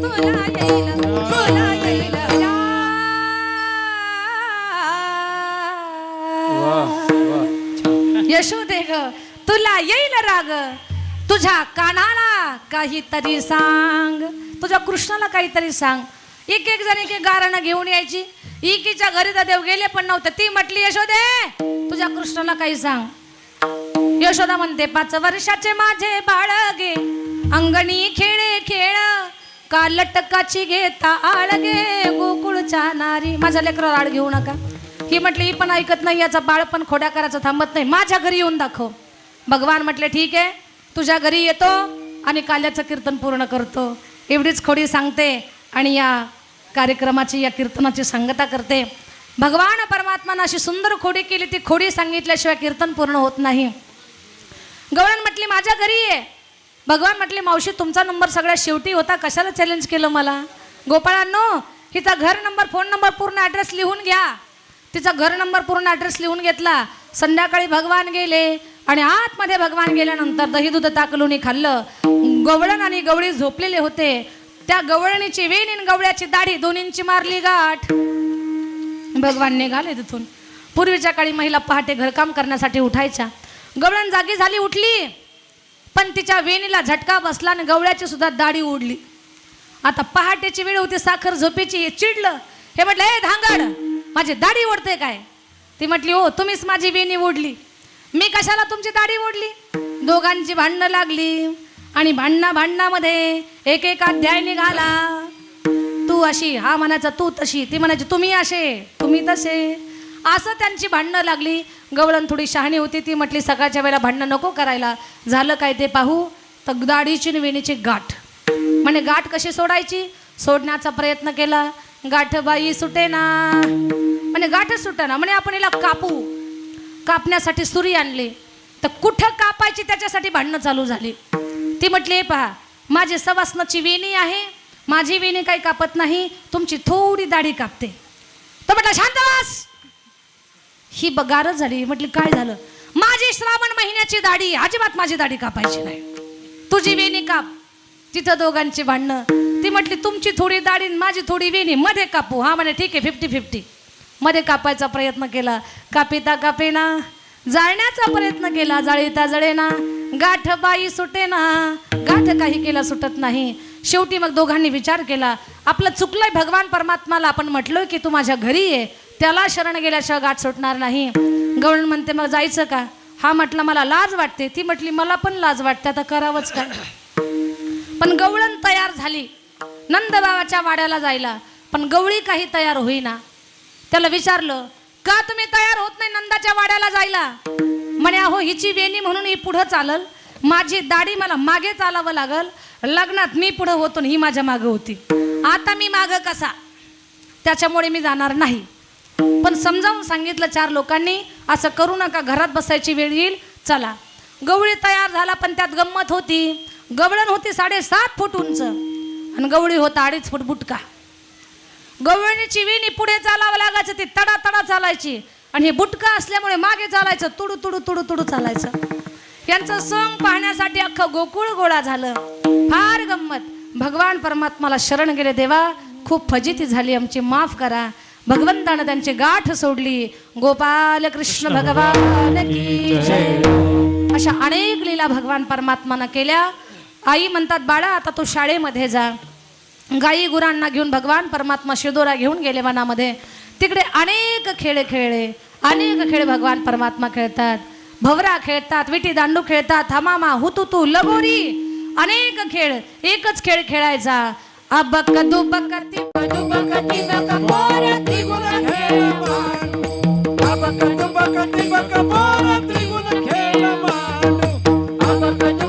S1: तुला येईल तुला येईल राग यशोदे ग तुला येईल राग तुझ्या कानाला काहीतरी सांग तुझ्या कृष्णाला काहीतरी सांग एक एक जण एक एक गारणं घेऊन यायची इकीच्या घरी तर देव गेले पण नव्हते ती म्हटली यशोदे तुझ्या कृष्णाला काही सांग यशोदा म्हणते 5 वर्षाचे माझे बाळगे अंगणी खेळे खेळ का लटकाची घेता आळगे गोकुळच्या नारी माझ्या लेकरावर आळ घेऊ नका ही म्हटली ही पण ऐकत नाही याचा बाळ पण खोड्या करायचं थांबत नाही माझ्या घरी येऊन दाखव भगवान म्हटले ठीक आहे तुझ्या घरी येतो आणि काल्याचं कीर्तन पूर्ण करतो एवढीच खोडी सांगते आणि या कार्यक्रमाची या कीर्तनाची सांगता करते भगवान परमात्मानं अशी सुंदर खोडी केली ती खोडी सांगितल्याशिवाय कीर्तन पूर्ण होत नाही गवळण म्हटली माझ्या घरी ये भगवान म्हटले मावशी तुमचा नंबर सगळ्यात शेवटी होता कशाला चॅलेंज केलं मला गोपाळांनो हिचा घर नंबर फोन नंबर पूर्ण ॲड्रेस लिहून घ्या तिचा घर नंबर पूर्ण ॲड्रेस लिहून घेतला संध्याकाळी भगवान गेले आणि आतमध्ये भगवान गेल्यानंतर दही दूध ताकलुनी खाल्लं गवळण आणि गवळी झोपलेले होते त्या गवळणीची वेण आणि गवळ्याची दाढी दोन्हींची मारली गाठ भगवान निघाले तिथून पूर्वीच्या काळी महिला पहाटे घरकाम करण्यासाठी उठायच्या गवळण जागी झाली उठली पण तिच्या वेणीला झटका बसला आणि गवळ्याची सुद्धा दाढी उडली आता पहाटेची वेळ होती साखर झोपेची चिडलं हे म्हटलं हे धांगड माझी दाढी ओढते काय ती म्हटली हो तुम्हीच माझी वेणी ओढली मी कशाला तुमची दाढी ओढली दोघांची भांडणं लागली आणि भांडणामध्ये एक एक अध्याय निघाला तू अशी हा म्हणायचा तू तशी ती म्हणायची तुम्ही असे तुम्ही तसे असं त्यांची भांडणं लागली गवळण थोडी शहाणी होती ती म्हटली सकाळच्या वेळेला भांडणं नको करायला झालं काय ते पाहू तर दाढीची वेणीची गाठ म्हणे गाठ कशी सोडायची सोडण्याचा प्रयत्न केला गाठ बाई सुटे ना म्हणे गाठच सुटेना म्हणे आपण हिला कापण्यासाठी सुरी आणली तर कुठं कापायची त्याच्यासाठी भांडणं चालू झाली ती म्हटली हे पहा माझी सवासनाची वेणी आहे माझी वेणी काही कापत नाही तुमची थोडी दाढी कापते तो म्हटलं शांत बस ही बगारच झाली म्हटली काय झालं माझी श्रावण महिन्याची दाढी अजिबात माझी दाढी कापायची नाही तुझी वेणी काप तिथं दोघांची भांडणं ती म्हटली तुमची थोडी दाढी माझी थोडी वेणी मध्ये कापू हा म्हणे ठीक आहे 50-50 मध्ये कापायचा प्रयत्न केला कापिता कापेना जाळण्याचा प्रयत्न केला जाळीता जळेना गाठ बाई सुटेना गाठ काही केला सुटत नाही शेवटी मग दोघांनी विचार केला आपलं चुकलंय भगवान परमात्माला आपण म्हटलोय की तू माझ्या घरी ये त्याला शरण गेल्याशिवाय गाठ सुटणार नाही गवळण म्हणते मग जायचं का हा म्हटलं मला लाज वाटते ती म्हटली मला पण लाज वाटते आता करावंच काय पण गवळण तयार झाली नंदबाबाच्या वाड्याला जायला पण गवळी काही तयार होईना त्याला विचारलं का तुम्ही तयार होत नाही नंदाच्या वाड्याला जायला म्हणे अहो हिची वेणी म्हणून ही पुढं चालल माझी दाढी मला मागे चालावं लागल लग्नात मी पुढं होतो ही माझ्या मागं होती आता मी मागं कसा त्याच्यामुळे मी जाणार नाही पण समजावून सांगितलं 4 लोकांनी असं करू नका घरात बसायची वेळ येईल चला गवळी तयार झाला पण त्यात गंमत होती गवळण होती 7.5 फूट उंच आणि गवळी होता 2.5 फूट बुटका गवळणीची वेणी पुढे चालावं लागायचं ती तडा तडा चालायची आणि हे बुटका असल्यामुळे मागे चालायचं तुडू तुडू तुडू तुडू चालायचं यांचं सोंग पाहण्यासाठी अख्खं गोकुळ गोळा झालं फार गंमत भगवान परमात्माला शरण गेले देवा खूप फजिती झाली आमची माफ करा भगवंतानं त्यांची गाठ सोडली गोपाल कृष्ण भगवान की जय अशा अनेक लीला भगवान परमात्मानं केल्या आई म्हणतात बाळा आता तू शाळेमध्ये जा गाई गुरांना घेऊन भगवान परमात्मा शिदोरा घेऊन गेले वनामध्ये तिकडे अनेक खेळ खेळले अनेक खेळ भगवान परमात्मा खेळतात भवरा खेळतात विटी दांडू खेळतात हमामा हुतुतू लगोरी अनेक खेळ एकच खेळ खेळायचा अबक दुबक तिबक मोर त्रिगुण खेळ मांडू अबक दुबक तिबक मोर त्रिगुण खेळ मांडू अबक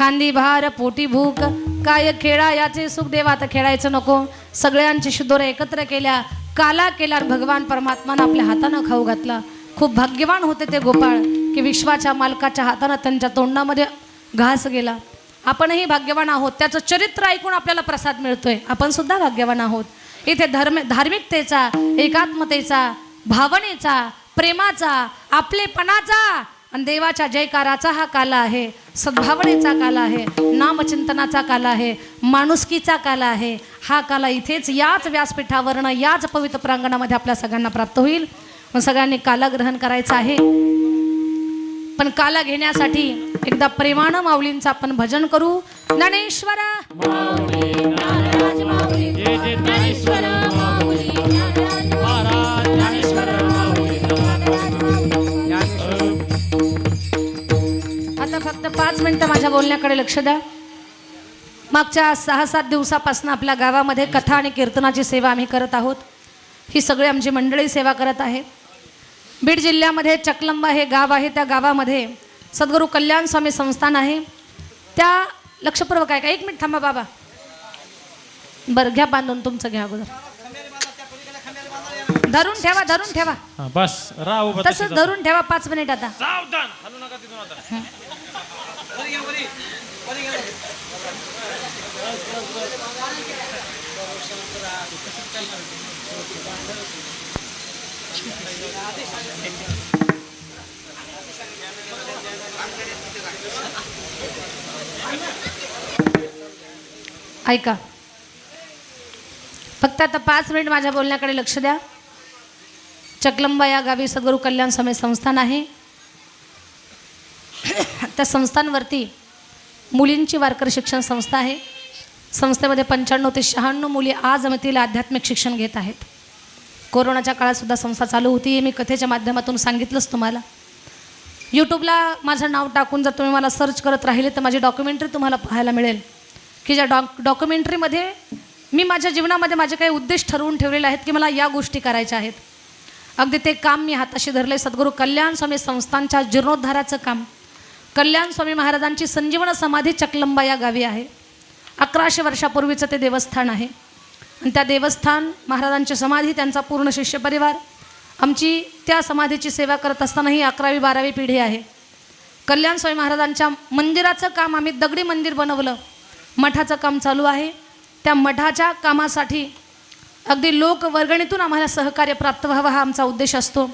S1: खांदी भार पोटी भूक काय खेळा याचे सुख देवा. आता खेळायचं नको. सगळ्यांची शुद्धोर एकत्र केल्या, काला केला, भगवान परमात्मानं आपल्या हातानं खाऊ घातला. खूप भाग्यवान होते ते गोपाळ की विश्वाच्या मालकाच्या हातानं त्यांच्या तोंडामध्ये घास गेला. आपणही भाग्यवान आहोत. त्याचं चरित्र ऐकून आपल्याला प्रसाद मिळतोय. आपण सुद्धा भाग्यवान आहोत. इथे धार्मिकतेचा, एकात्मतेचा, भावनेचा, प्रेमाचा, आपलेपणाचा आणि देवाच्या जयकाराचा हा काला आहे. सद्भावनेचा काला आहे, नामचिंतनाचा काला आहे, माणुसकीचा काला आहे. हा काला इथेच याच व्यासपीठावरनं याच पवित्र प्रांगणामध्ये आपल्या सगळ्यांना प्राप्त होईल. मग सगळ्यांनी काला ग्रहण करायचं आहे. पण काला घेण्यासाठी एकदा प्रेमानं माऊलींचं आपण भजन करू. ज्ञानेश्वर आता फक्त 5 मिनिटं माझ्या बोलण्याकडे लक्ष द्या. मागच्या 6-7 दिवसापासून आपल्या गावामध्ये कथा आणि कीर्तनाची सेवा आम्ही करत आहोत. ही सगळी आमची मंडळी सेवा करत आहे. बीड जिल्ह्यामध्ये चकलंबा हे गाव आहे. त्या गावामध्ये सद्गुरू कल्याण स्वामी संस्थान आहे. त्या लक्षपूर्वक आहे का? 1 मिनिट थांबा बाबा. बरं घ्या बांधून, तुमचं घ्या अगोदर. धरून ठेवा, धरून ठेवा.
S2: बस राहू
S1: तसंच धरून ठेवा 5 मिनिट. आता
S2: सावधान, हलू नका तिथून आता.
S1: ऐका, फक्त आता 5 मिनिट माझ्या बोलण्याकडे लक्ष द्या. चकलंबा या गावी सद्गुरू कल्याण स्वामी संस्थान आहे. त्या संस्थांवरती मुलींची वारकरी शिक्षण संस्था आहे. संस्थेमध्ये 95 ते 96 मुली आज आमतील आध्यात्मिक शिक्षण घेत आहेत. कोरोनाच्या काळात सुद्धा संस्था चालू होती. हे मी कथेच्या माध्यमातून सांगितलंच तुम्हाला. यूट्यूबला माझं नाव टाकून जर तुम्ही मला सर्च करत राहिले तर माझी डॉक्युमेंटरी तुम्हाला पाहायला मिळेल की ज्या डॉक्युमेंटरीमध्ये मी माझ्या जीवनामध्ये माझे काही उद्देश ठरवून ठेवलेले आहेत की मला या गोष्टी करायच्या आहेत. अगदी ते काम मी हाताशी धरले. सद्गुरू कल्याण स्वामी संस्थांच्या जीर्णोद्धाराचं काम. कल्याण स्वामी महाराजांची संजीवन समाधी चकलंबा या गावी आहे. 1100 वर्षापूर्वीचं ते देवस्थान आहे. आणि त्या देवस्थान महाराजांची समाधी, त्यांचा पूर्ण शिष्य परिवार, आमची त्या समाधीची सेवा करत असताना ही 11वी-12वी पिढी आहे. कल्याण स्वामी महाराजांच्या मंदिराचं काम आम्ही दगडी मंदिर बनवलं. मठाचं काम चालू आहे. त्या मठाच्या कामासाठी अगदी लोकवर्गणीतून आम्हाला सहकार्य प्राप्त व्हावं हा आमचा उद्देश असतो.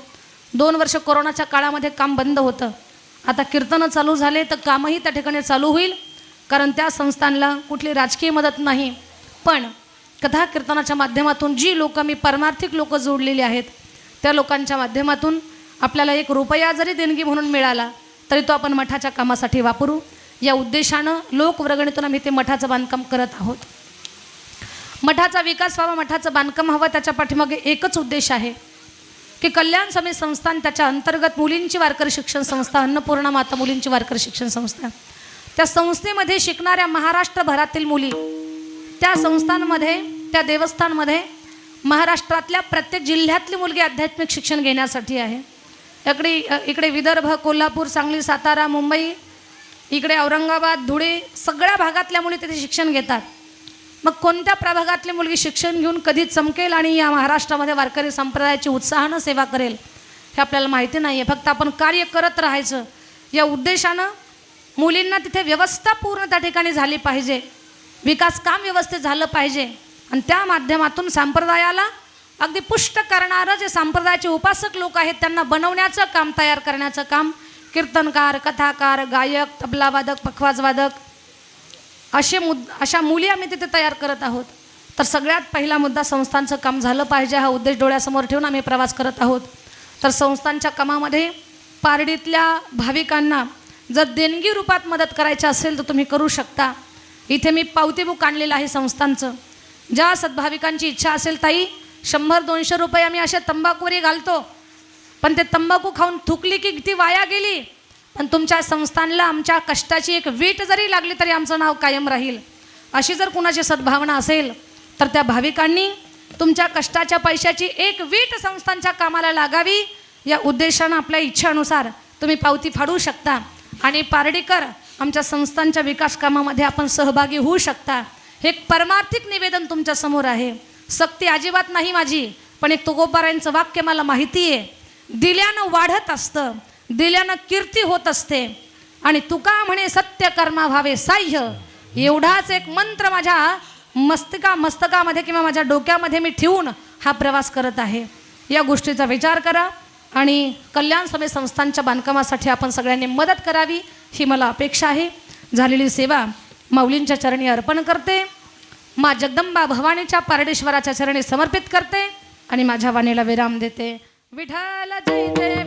S1: 2 वर्ष कोरोनाच्या काळामध्ये काम बंद होतं. आता कीर्तनं चालू झाले तर कामही त्या ठिकाणी चालू होईल. कारण त्या संस्थानला कुठली राजकीय मदत नाही. पण कथा कीर्तनाच्या माध्यमातून जी लोक मी परमार्थिक लोक जोडलेली आहेत त्या लोकांच्या माध्यमातून आपल्याला 1 रुपया जरी देणगी म्हणून मिळाला तरी तो आपण मठाच्या कामासाठी वापरू. या उद्देशानं लोकवर्गणीतून आम्ही ते मठाचं बांधकाम करत आहोत. मठाचा विकास व्हावा, मठाचं बांधकाम हवं. त्याच्या पाठीमागे एकच उद्देश आहे की कल्याण स्वामी संस्थान त्याच्या अंतर्गत मुलींची वारकरी शिक्षण संस्था, अन्नपूर्णा माता मुलींची वारकरी शिक्षण संस्था, त्या संस्थेमध्ये शिकणाऱ्या महाराष्ट्रभरातील मुली त्या संस्थांमध्ये, त्या देवस्थानमध्ये महाराष्ट्रातल्या प्रत्येक जिल्ह्यातली मुलगी आध्यात्मिक शिक्षण घेण्यासाठी आहे. इकडे विदर्भ, कोल्हापूर, सांगली, सातारा, मुंबई, इकडे औरंगाबाद, धुळे, सगळ्या भागातल्या मुली तिथे शिक्षण घेतात. मग कोणत्या प्रभागातली मुलगी शिक्षण घेऊन कधी चमकेल आणि या महाराष्ट्रामध्ये वारकरी संप्रदायाची उत्साहानं सेवा करेल हे आपल्याला माहिती नाही आहे. फक्त आपण कार्य करत राहायचं या उद्देशानं मुलींना तिथे व्यवस्था पूर्ण त्या ठिकाणी झाली पाहिजे, विकास काम व्यवस्थित झालं पाहिजे. आणि त्या माध्यमातून संप्रदायाला अगदी पुष्ट करणारं जे संप्रदायाचे उपासक लोक आहेत त्यांना बनवण्याचं काम, तयार करण्याचं काम कीर्तनकार, कथाकार, गायक, तबलावादक, पखवाजवादक अशा मुली आम्ही तिथे तयार करत आहोत. तर सगळ्यात पहिला मुद्दा संस्थांचं काम झालं पाहिजे हा उद्देश डोळ्यासमोर ठेवून आम्ही प्रवास करत आहोत. तर संस्थांच्या कामामध्ये पारडीतल्या भाविकांना जर देणगी रूपात मदत करायची असेल तर तुम्ही करू शकता. इथे मी पावती बुक आणलेलं आहे संस्थांचं. ज्या सद्भाविकांची इच्छा असेल ताई 100-200 रुपये आम्ही अशा तंबाखूवरही घालतो, पण ते तंबाखू खाऊन थुकली की ती वाया गेली. पण तुमच्या संस्थानला आमच्या कष्टाची 1 वीट जरी लागली तरी आमचं नाव कायम राहील. अशी जर कुणाची सद्भावना असेल तर त्या भाविकांनी तुमच्या कष्टाच्या पैशाची 1 वीट संस्थांच्या कामाला लागावी या उद्देशानं आपल्या इच्छेनुसार तुम्ही पावती फाडू शकता. आणि पारडीकर आमच्या संस्थांच्या विकास कामामध्ये आपण सहभागी होऊ शकता. हे एक परमार्थिक निवेदन तुमच्या समोर आहे. सक्ती अजिबात नाही माझी, पण एक तुकोबारायांचं वाक्य मला माहिती आहे, दिल्यानं वाढत असतं, दिल्यानं कीर्ती होत असते. आणि तुका म्हणे सत्य कर्मा व्हावे साह्य, एवढाच एक मंत्र माझ्या मस्तकामध्ये किंवा माझ्या डोक्यामध्ये मी ठेवून हा प्रवास करत आहे. या गोष्टीचा विचार करा आणि कल्याण सभे संस्थांच्या बांधकामासाठी आपण सगळ्यांनी मदत करावी ही मला अपेक्षा आहे. झालेली सेवा माऊलींच्या चरणी अर्पण करते, मा जगदंबा भवानीच्या पारडेश्वराच्या चरणी समर्पित करते आणि माझ्या वाणीला विराम देते. विठ्ठल जय जय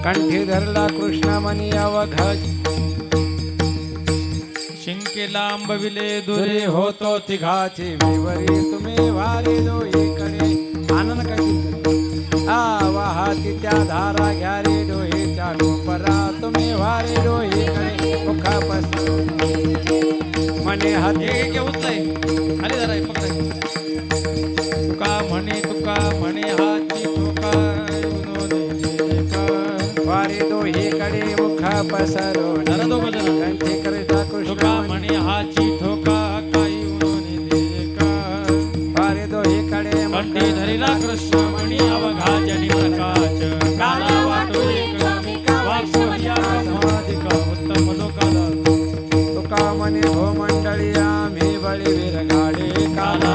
S4: कंठी धरला कृष्ण मनी अवघा,
S2: शिंकेला आंबविले दुरे
S4: होतो तिघाची विवरी, तुम्ही वारी डोईकडे आनंद कशी वाहती त्या धारा घ्या रे डोईच्या डोपरा, तुम्ही वारी डोईकडे मुखा पसरू मने हाती
S2: उचलाय खाली जरा तुका म्हणे हाची ठोका,
S4: वारी डोईकडे मुखा पसरू कंठी करता कृष्ण
S2: म्हणे हाची ठोका, काही उन्होंने देखा.
S4: वारी डोईकडे
S2: कंठी धरिला कृष्ण मणी अवघा जनी प्रकाश, काला वाटो एक वाक्य समाधिका उत्तम लोकाला.
S4: तुका म्हणे हो मंडळी आम्ही बळीवीर गाडे, काला